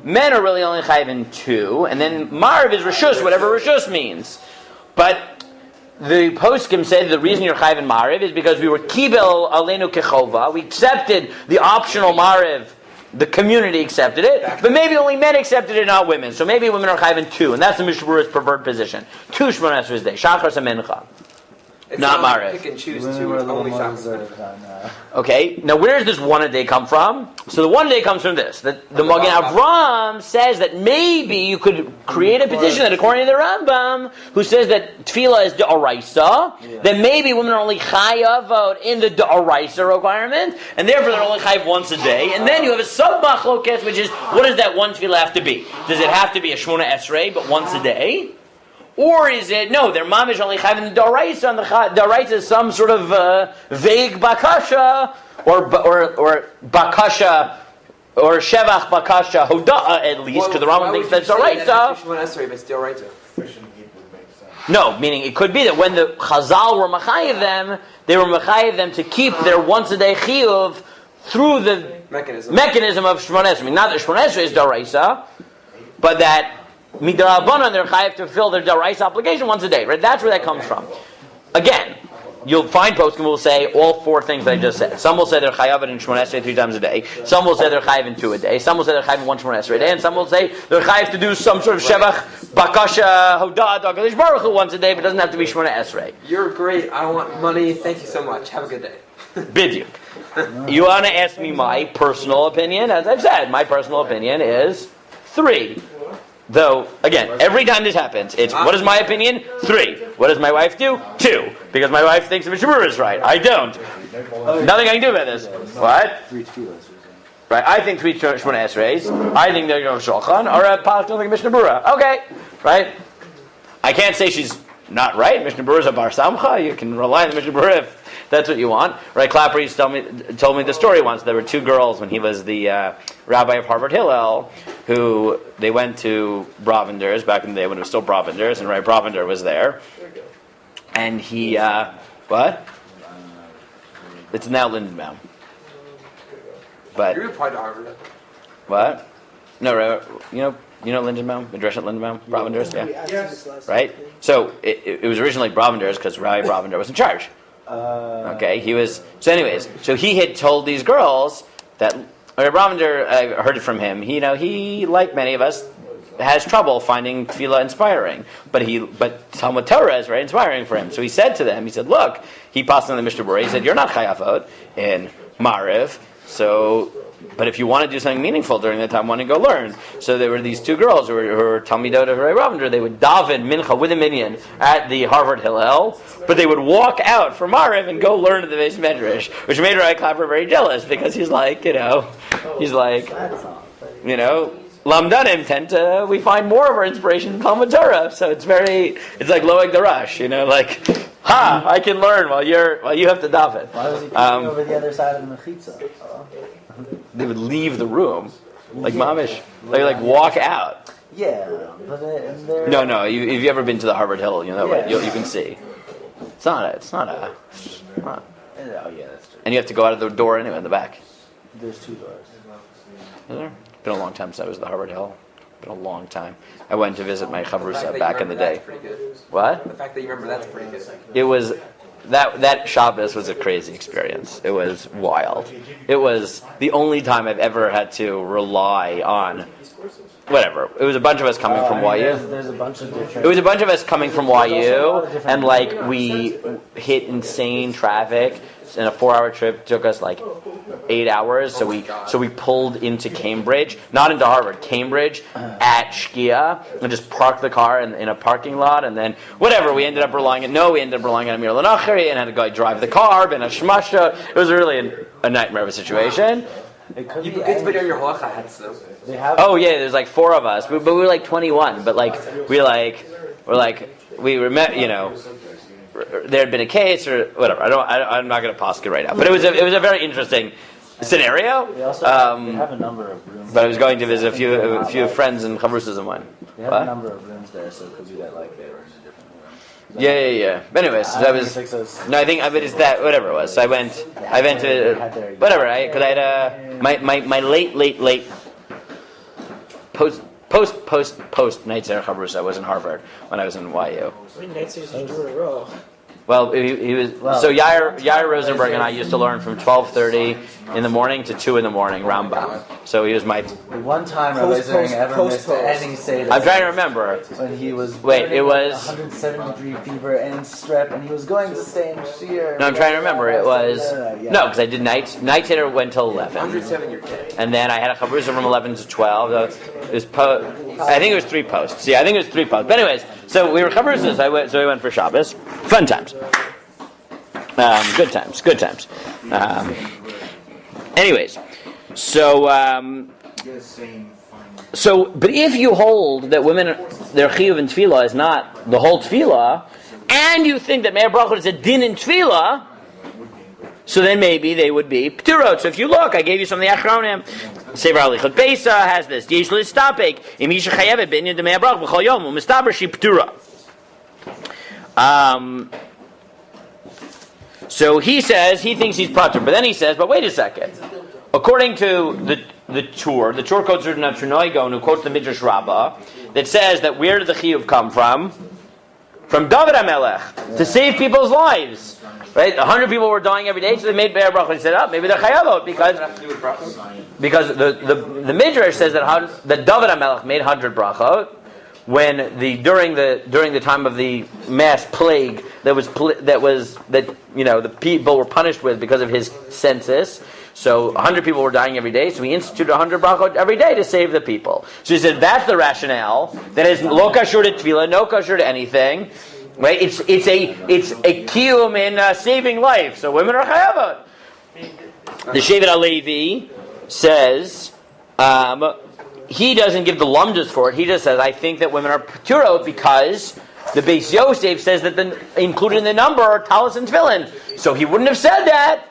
men are really only chayav in 2, and then Marv is Rishus, whatever Rishus means. But the poskim said the reason you're chayav in Marv is because we were kibel aleinu kechova. We accepted the optional Marv. The community accepted it, but maybe only men accepted it, not women. So maybe women are chayav in 2, and that's the Mishnah Brura's preferred position. 2 shemoneh-esrei a day, shachar mincha. It's not Maariv. Pick and choose Women two. were It's a little only more shachar. reserved on, Okay, now where does this one a day come from? So the one a day comes from this. That the Magen Avram says that maybe you could create a petition that according to the Rambam, who says that tefillah is da'oraisa, then maybe women are only chayavot in the da'oraisa requirement, and therefore they're only chayav once a day. And then you have a sub-machlokes, which is, what does that one tefillah have to be? Does it have to be a shemoneh-esrei, but once a day? Or is it, no, their mamish only chayav in the da'oraisa, and the da'oraisa is some sort of vague bakasha, or bakasha, or shevach bakasha hoda'a at least, because the Rambam thinks that's da'oraisa. Shemoneh-esrei, but it's da'oraisa. No, meaning it could be that when the Chazal were machayev them, they were machayev them to keep their once a day chiyuv through the mechanism of shemoneh-esrei. I mean, not that shemoneh-esrei is da'oraisa, but that midrabanan they're chayav to fulfill their da'oraisa obligation once a day. Right? That's where that comes from. Again, you'll find poskim will say all 4 things that I just said. Some will say they're chayav in shemoneh-esrei 3 times a day. Some will say they're chayav in 2 a day. Some will say they're chayav in 1 shemoneh-esrei a day. And some will say they're chayav to do some sort of shevach bakasha hoda'at HaKadosh Baruch Hu once a day, but it doesn't have to be shemoneh-esrei. You're great. I want money. Thank you so much. Have a good day. Bidyuk. You want to ask me my personal opinion? As I've said, my personal opinion is 3. Though, again, every time this happens, it's, what is my opinion? 3. What does my wife do? 2. Because my wife thinks the Mishnah Brura is right. I don't. Nothing I can do about this. What? 3 tefillahs. Right, I think 3 shemoneh-esreis. I think they're going to Shulchan, or a Palak like Mishnah Brura. Okay, right? I can't say she's not right. Mishnah Brura is a bar samcha. You can rely on the Mishnah Brura if that's what you want. Right, Clapper used to told me the story once. There were 2 girls when he was the rabbi of Harvard Hillel, who they went to Bravender's back in the day when it was still Bravender's, and Rabbi Bravender was there. And he, what? It's now Lindenbaum. But You applied to Harvard. what? No, you know Lindenbaum, Madreshet Lindenbaum, Bravender's, yeah, Yes. right. So it was originally Bravender's because Rabbi Bravender was in charge. Okay, he was. So, anyways, so he had told these girls that Rabbi Bravender. I heard it from him. He, like many of us, has trouble finding tefillah inspiring, but Talmud Torah is very inspiring for him. So he said to them, he said, "Look," he passed on the Mishnah Brura. He said, "You're not chayavot in Mariv, so." But if you want to do something meaningful during that time, why don't you go learn? So there were these 2 girls who were Talmidot of Rabbi Ravender. They would daven mincha with a minyan at the Harvard Hillel, but they would walk out from Mariv and go learn at the Beis Medrash, which made Rabbi Clapper very jealous because he's like, Lamdanim we find more of our inspiration in Talmud Torah. So it's like Loeg the Rush, like, I can learn while you have to daven. Why was he peeking over the other side of the mechitza? They would leave the room, like mamish. They like walk out. Yeah, but they're... No. If you've ever been to the Harvard Hill, right? You can see. It's not. Oh yeah, that's true. And you have to go out of the door anyway in the back. There's 2 doors. Is there? Been a long time since I was at the Harvard Hill. Been a long time. I went to visit my chavrusa back in the day. What? The fact that you remember that's pretty good. It was that Shabbos was a crazy experience. It was wild. It was the only time I've ever had to rely on whatever. It was a bunch of us coming from YU. There's a bunch of different... It was a bunch of us coming from YU, and we hit insane traffic. And a 4-hour trip took us like 8 hours. So we pulled into Cambridge, not into Harvard, Cambridge at Shkia, and just parked the car in a parking lot. And then whatever, we ended up relying on Amir Lanachari and had a guy drive the car, Ben Hashmasha. It was really a nightmare of a situation. It could You be get video on your halacha hats though. Oh yeah, there's like 4 of us, but we were like 21. But we were met, there had been a case or whatever. I'm not going to posture right now, but it was a very interesting scenario. They also have a number of rooms. But I was going to visit a few friends in chavrusas and wine. They have a number of rooms there, so it could be that they were in a different room. Yeah. But anyways, I think it's that whatever it was. So I went to whatever. Because I had my late post night Zerach Chavrusa was in Harvard when I was in YU. How many nights did you do in a row? Well, he was. So Yair Rosenberg and I used to learn from 12:30 in the morning to 2 in the morning, Rambam. So he was my. The one time Rabbi Ziring ever missed any Seder. I'm trying to remember. When he was. It was 107-degree fever and strep, and he was going to stay in Shir. No, I'm trying to remember. It was because I did night. Night Seder went till 11. 107 your day. And then I had a chavrusa from 11 to 12. It was I think it was 3 posts. Yeah, I think it was 3 posts. But anyways, so we were chavrusas. So we went for Shabbos. Fun times. Good times. Anyways, but if you hold that women, their chiyuv in tefillah is not the whole tefillah, and you think that Me'er Berachot is a din in tefillah, so then maybe they would be p'turot. So if you look, I gave you some of the achronim. Sefer Alichot Beisa has this. Yesh l'istapek im isha chayevet b'inyan de Me'er Berachot b'chol yom u'mistaber she p'tura. So he thinks he's patur, but then he says, but wait a second. According to the Tur quotes Rudna Trunoigon, who quotes the Midrash Rabbah, that says that where did the chiyuv come from? From David HaMelech, to save people's lives. Right? 100 people were dying every day, so they made Be'er Brachot. He said, maybe they're chayavot, because the Midrash says that David HaMelech made 100 brachot, when during the time of the mass plague the people were punished with because of his census. So 100 people were dying every day, so he instituted 100 brachot every day to save the people. So he said that's the rationale. That is lo kashrut to tefillah, no kashrut to anything. Right? It's a kiyum in saving life. So women are chayavot. The Shevet HaLevi says. He doesn't give the lumdas for it. He just says, I think that women are paturot because the Beis Yosef says that included in the number are talis and tefillin. So he wouldn't have said that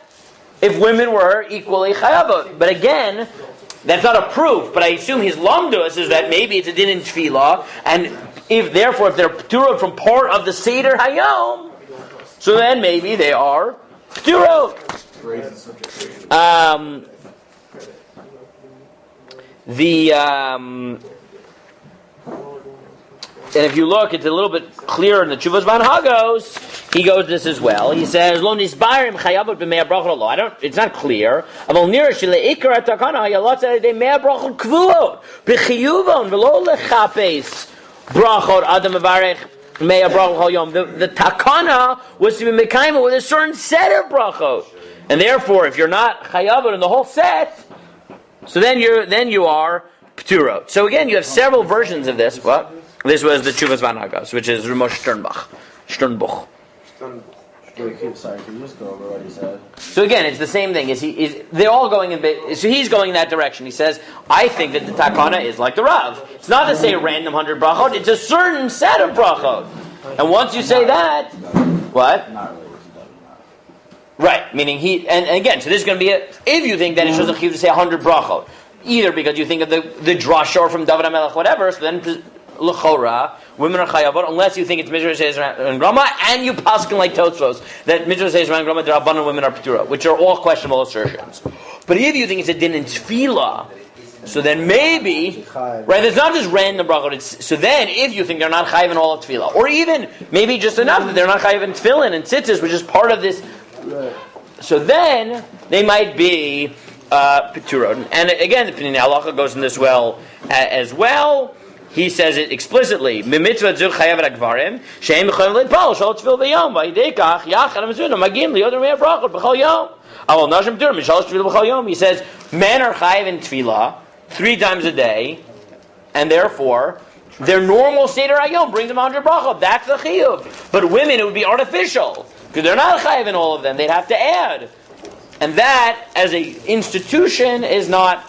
if women were equally chayavot. But again, that's not a proof. But I assume his lumdas is that maybe it's a din in tefillah, and if they're paturot from part of the Seder Hayom, so then maybe they are paturot. And if you look, it's a little bit clearer in the Tshuvos Manhagos. He goes this as well. He says, "Lo nisbarim chayavot b'mei brachot lo." It's not clear. Aval nira sheleikar atakana hayalot tzedei mei brachot kvuot b'chiyuvon v'lo lechapes brachot adam avarech mei brachot yom. The takana was to be mekayim with a certain set of brachot, and therefore, if you're not chayavot in the whole set, so then you are p'turot. So again, you have several versions of this. What? This was the Tshuvos Manhagos, which is Ramosh Sternbuch. Wait, sorry, can you just go over what he said? So again, it's the same thing. They're all going a bit. So he's going in that direction. He says, I think that the takana is like the Rav. It's not to say a random 100 brachot. It's a certain set of brachot. And once you say that, what? Not really. Right, meaning and again, so this is going to be if you think that it's just a chiyuv to say 100 brachot, either because you think of the drasha or from David HaMelech, whatever, so then l'chora, women are chayavot, unless you think it's midrash and grama, and you paskin like Tosfos, that midrash and grama, the rabbanon women are p'tura, which are all questionable assertions. But if you think it's a din in tefillah, so then maybe, right, it's not just random brachot, so then if you think they're not chayiv in all of tefillah, or even maybe just enough that they're not chayiv in tefillin and tzitzis, which is part of this. So then they might be peturot. And again, the Pnei Halacha goes in this well as well. He says it explicitly. Mitzvah zu chayav rakvarim sheim b'chayim leitpal shal tefil b'yom v'yidekach yachad hamazuna magim liyodar me'er brachot b'chol yom avol nashim peturot mishal tefil b'chol yom. He says men are chayav in tefillah 3 times a day, and therefore their normal seder hayom brings them 100 brachot. That's the chiyuv. But women, it would be artificial. Because they're not chayiv in all of them, they'd have to add, and that, as an institution, is not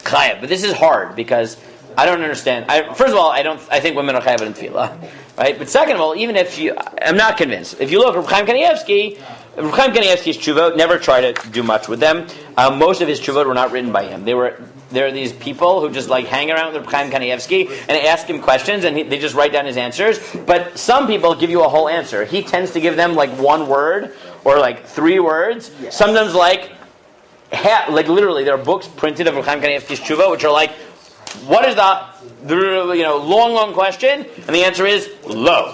chayiv. But this is hard because I don't understand. First of all, I think women are chayiv in tefillah, right? But second of all, even if I'm not convinced. If you look at Chaim Kanievsky's tshuvot, never try to do much with them. Most of his tshuvot were not written by him. There are these people who just like hang around with Chaim Kanievsky and ask him questions, and they just write down his answers. But some people give you a whole answer. He tends to give them like 1 word or like 3 words. Yes. Sometimes like literally, there are books printed of Chaim Kanievsky's tshuva which are like, what is the long question, and the answer is lo.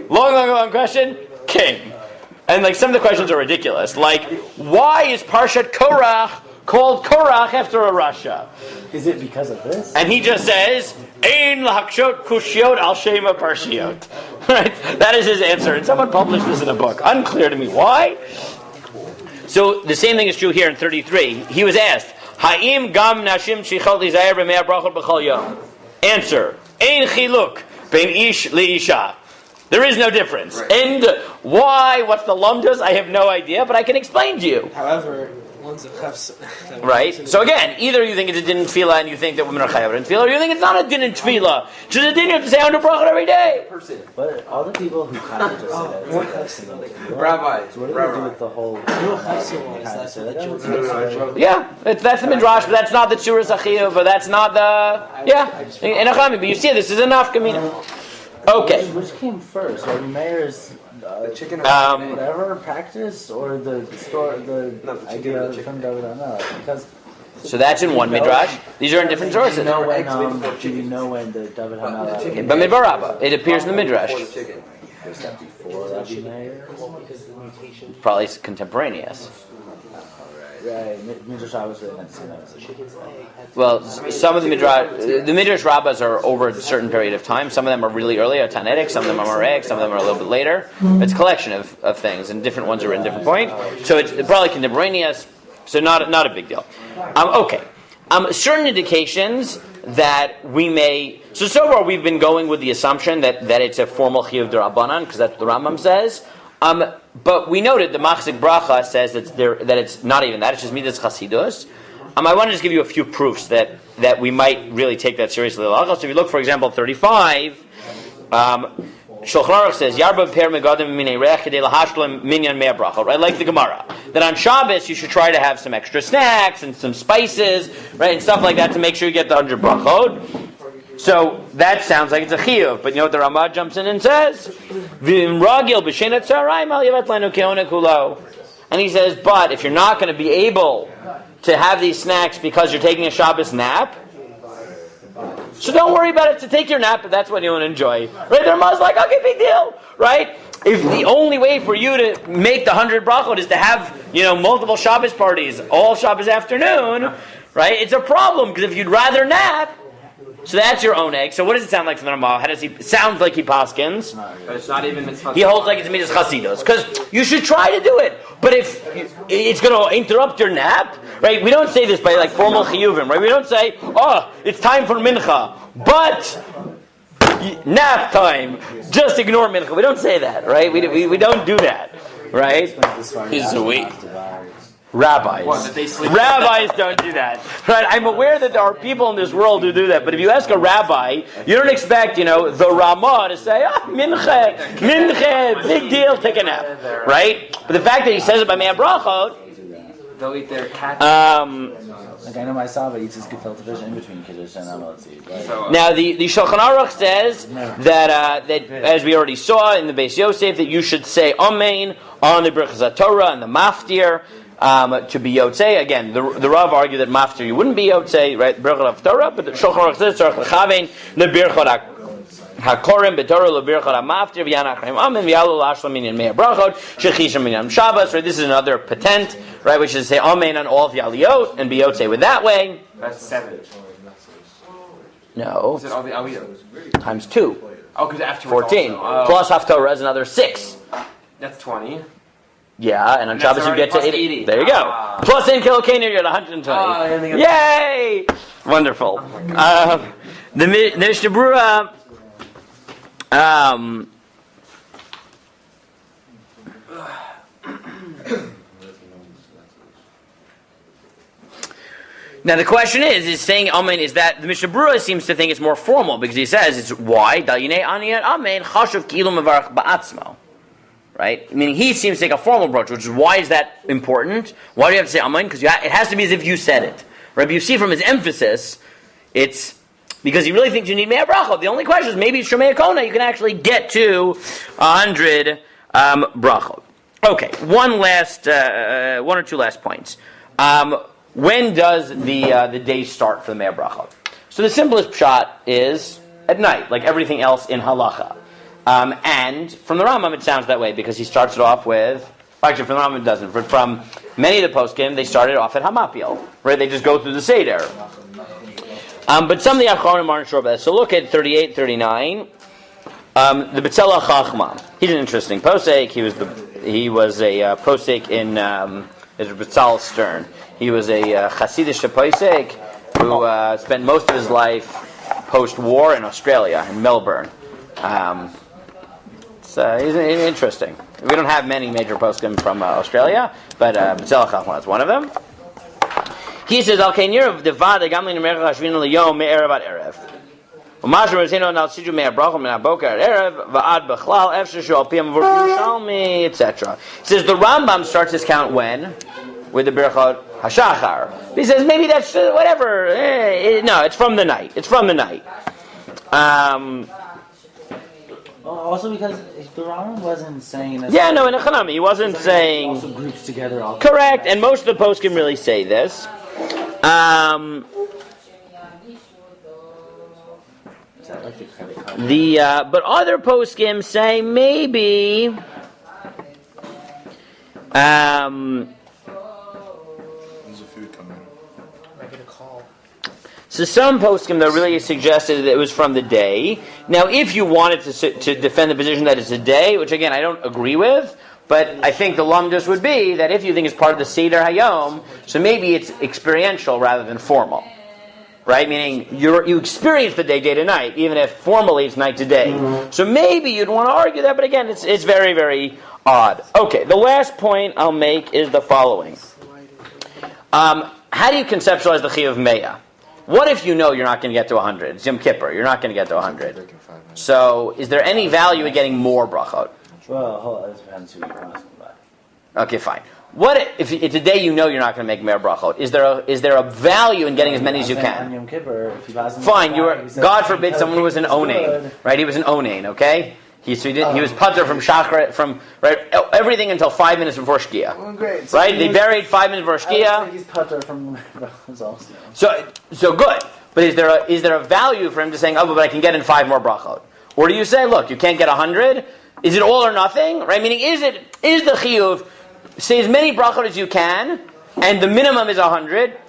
Long question, king. And like some of the questions are ridiculous. Like, why is Parshat Korach called Korach after a Rasha? Is it because of this? And he just says, Ein lahakshot kushiot al shema parshiot. Right? That is his answer. And someone published this in a book. Unclear to me why. So the same thing is true here in 33. He was asked, Ha'im gam nashim shichot lizayer b'mei brachot b'chol yom. Answer, Ein chiluk bein ish liisha. There is no difference. Right. And why? What's the lumdus? I have no idea, but I can explain to you. However, one's a chafs. Right? So again, either you think it's a din in tefillah and you think that women are chayav in tefillah, or you think it's not a din in tefillah. It's just a din you have to say under brachot every day. But all the people who kind of just say that, Rabbi. So what do they do with the whole? Yeah, that's the midrash, but that's not the tzuras achiyuv, but that's not the in Achami. But you see, this is enough kamina. Okay. Which came first? Or the mayor's The chicken or whatever practice, or the idea from David HaMelech? Because so that's in one midrash. These are in different sources. Do you know when the David HaMelech? But Midbar Rabbah, it appears in the midrash. Was that before the mayor? Probably contemporaneous. Right, Midrash Rabbah was written at the same time. Well, some of the Midrash Rabbahs are over a certain period of time. Some of them are really early, or Tanetic. Some of them are Moraic. Some of them are a little bit later. It's a collection of things, and different ones are in different point. So it's probably contemporaneous. So not a big deal. Okay. Certain indications that we may. So far we've been going with the assumption that it's a formal chiyuv d'Rabbanan, because that's what the Rambam says. But we noted the Machzik Bracha says that it's not even that, it's just Midas Chasidus. I want to just give you a few proofs that we might really take that seriously. So if you look, for example, 35, Shulchan Aruch says, Yarba per megadim minei rech kedei lahashlam minyan mea bracha, right? Like the Gemara. That on Shabbos you should try to have some extra snacks and some spices, right? And stuff like that to make sure you get the 100 brachot. So that sounds like it's a chiyuv, but you know what the Ramah jumps in and says? And he says, but if you're not going to be able to have these snacks because you're taking a Shabbos nap, so don't worry about it to take your nap if that's what you want to enjoy. Right? The Ramah's like, okay, big deal. Right? If the only way for you to make the 100 brachot is to have, multiple Shabbos parties all Shabbos afternoon, right? It's a problem, because if you'd rather nap, so that's your own egg. So what does it sound like from the Ramah? How does he? It sounds like he paskins. But it's not even mitzvah. He holds like it's mitzvah chasidus, because you should try to do it. But if it's going to interrupt your nap, right? We don't say this by like formal chiyuvim, right? We don't say, "Oh, it's time for mincha," but nap time. Just ignore mincha. We don't say that, right? We don't do that. right? He's a weak. Rabbis. What, that they sleep? Rabbis don't do that. Right? I'm aware that there are people in this world who do that, but if you ask a rabbi, you don't expect, the Ramah to say, minche, big deal, take a nap. Right? But the fact that he says it by Mea Berachot, They'll eat their cat. Like I know my Saba eats his gefilte fish in between Kiddush and Amalotzi. Right? now the Shulchan Aruch says that as we already saw in the Beis Yosef, that you should say Amen on the Berachot Torah and the Maftir. To be Yotzei. Again, the Rav argued that Maftir you wouldn't be Yotzei, right? Berachot Torah, but the Shulchan Aruch says Tzarech Lechavein LeBerachot HaKorim B'Torah LeBerachot HaMaftir V'Yan Achrayim Amen V'Yalu L'Ashlam Minyan Mea Berachot Shechisha Minyan Shabbos. Right, this is another patent, right? Which is to say Amen on all of Yaliyot and be Yotzei with that way. That's 7. No, Is it all the Aliyot? times 2, Oh, because after 14 plus Haftorah is another 6. That's 20. Yeah, and on That's Shabbos you already get to plus 80. 80. There you go. Ah. Plus in Kilokane you're at 120. Yay! Wonderful. The Mishnah Berurah. Now the question is saying Amen, is that the Mishnah Berurah seems to think it's more formal because he says it's why Dalyinei Aniyat Amen Chashuv Kilu Mevarach Ba'atzmo. Right? Meaning he seems to take a formal approach, which is why is that important? Why do you have to say Amen? Because it has to be as if you said it. Right? But you see from his emphasis, it's because he really thinks you need Mea Berachot. The only question is maybe Shemei Kona, you can actually get to 100 Brachot. Okay, one or two last points. When does the day start for the Mea Berachot? So the simplest pshat is at night, like everything else in halacha. And from the Rambam it sounds that way because he starts it off with. Actually, from the Rambam it doesn't. From many of the poskim, they started off at Hamapil, right? They just go through the Seder. But some of the Achronim aren't sure about that. So look at 38, 39. The Betzela Chachma. He's an interesting posek. He was a posek in Betzal Stern. He was a Hasidic posek who spent most of his life post-war in Australia, in Melbourne. He's interesting. We don't have many major poskim from Australia, but Betzela Chachma is one of them. He says, "Al Kainir the Vada Gamlin America Hashvin Liyom Me'erev at Erev. U'Masher Rosino Nal Sidju Me'er Brachom Me'er Boker at Erev Va'ad Bechlal Efsher Shu Al Piyam V'Vor Yerushalmi, etc." He says the Rambam starts his count when with the Berachot Hashachar. He says maybe that's whatever. No, it's from the night. It's from the night. Also because the Rambam wasn't saying that. Yeah, no, in Echanami, he wasn't saying. Also groups together. All Correct, and most of the poskim really say this. Is that like the credit card? But other poskim say maybe. So some poskim though really suggested that it was from the day. Now, if you wanted to defend the position that it's a day, which again I don't agree with, but I think the lumdus would be that if you think it's part of the Seder Hayom, so maybe it's experiential rather than formal, right? Meaning you experience the day to night, even if formally it's night to day. So maybe you'd want to argue that, but again, it's very, very odd. Okay, the last point I'll make is the following: how do you conceptualize the Chiyuv Meah? What if you know you're not going to get to 100? It's Yom Kippur, you're not going to get to 100. So, is there any value in getting more brachot? Well, hold on, this depends who you're asking about. Okay, fine. What if it's a day you know you're not going to make more brachot? Is there a value in getting as many as you On can? Yom Kippur, if you pass him Fine. by, God forbid someone was an onain, right? He was an onain. Okay. He was putter from shachar from right everything until 5 minutes before shkia. Oh, great. So right? They buried 5 minutes before shkia. He's putter from also. So good. But is there a value for him to saying, oh, but I can get in 5 more brachot? Or do you say, look, you can't get 100? Is it all or nothing? Right? Meaning, is the chiyuv say as many brachot as you can, and the minimum is 100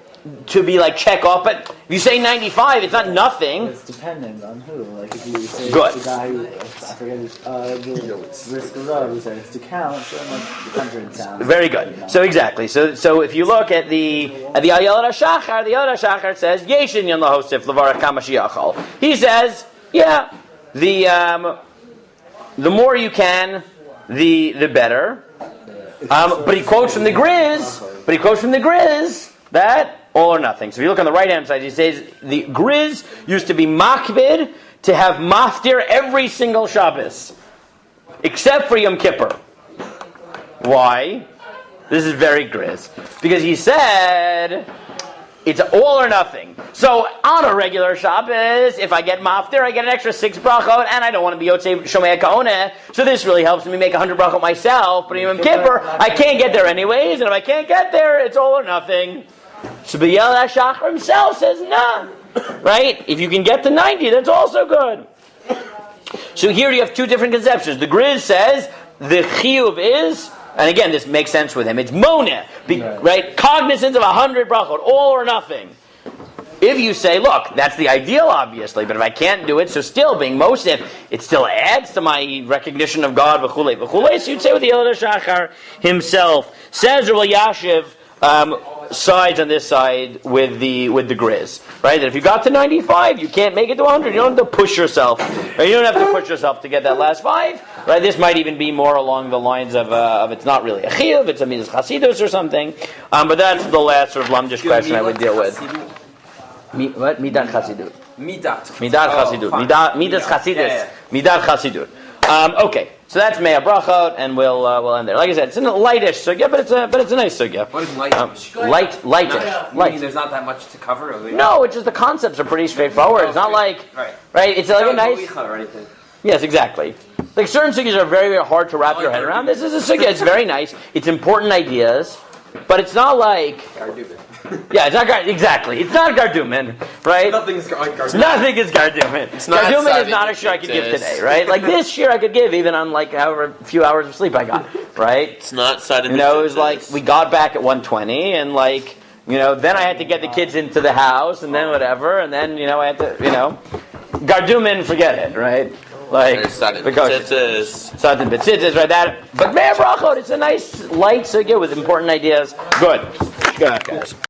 to be like check off? But if you say 95, it's not nothing. It's dependent on who. Like if you say Good. the guy who I forget his the risk of love, who says to count, so like 100 sounds. Very good. So exactly. So if you look at the Ayala Shachar, the Ayala Shachar says Yeshin Yan Lahosif Levarach Kama Shiachal. He says, yeah, the more you can, the better. But he quotes from the Grizz that all or nothing. So if you look on the right hand side, he says the Grizz used to be makbid to have maftir every single Shabbos, except for Yom Kippur. Why? This is very Grizz. Because he said it's all or nothing. So on a regular Shabbos, if I get maftir, I get an extra 6 brachot, and I don't want to be yotzei shemoneh-esrei. So this really helps me make 100 brachot myself. But in Yom Kippur, I can't get there anyways, and if I can't get there, it's all or nothing. So B'yel HaShachar himself says, nah. Right? If you can get to 90, that's also good. So here you have two different conceptions. The Grizz says the chiyuv is, and again, this makes sense with him. It's moneh, right? Cognizance of 100 brachot, all or nothing. If you say, look, that's the ideal, obviously, but if I can't do it, so still being mosif, it still adds to my recognition of God, v'chulei, v'chulei. So you'd say with the Yelad HaShachar himself. Says Rabbi Yashiv, sides on this side with the Grizz, right? That if you got to 95, you can't make it to 100. You don't have to push yourself. Right? You don't have to push yourself to get that last 5. Right? This might even be more along the lines of it's not really a chiyuv, it's a midas chasidus or something. But that's the last sort of lumdish question I would deal with. What? Midat chasidut. Midat chasidut. Midas chasidus. Midat chasidut. Okay. So that's Mea Brachot, and we'll end there. Like I said, it's a lightish sugya, but it's a nice sugya. What is lightish? Lightish. Light. Meaning there's not that much to cover? Or No, it's just the concepts are pretty straightforward. It's not like right. It's like a nice. Or anything. Yes, exactly. Like certain sugyas are very, very hard to wrap your head around. This is a sugya. It's very nice. It's important ideas, but it's not like. Yeah, it's not exactly. It's not Gardumin, right? Nothing is Gardumin. Nothing is Gardumin. Gardumin is not a shir I could give today, right? Like this shir I could give even on like however few hours of sleep I got, right? It's not sudden. It was like we got back at 1:20, and like then I had to get the kids into the house, and then whatever, and then I had to Gardumin, forget it, right? Like Satan B'tzitzis, right? That, but Mea Brachot, it's a nice light sugya with important ideas. Good, guys.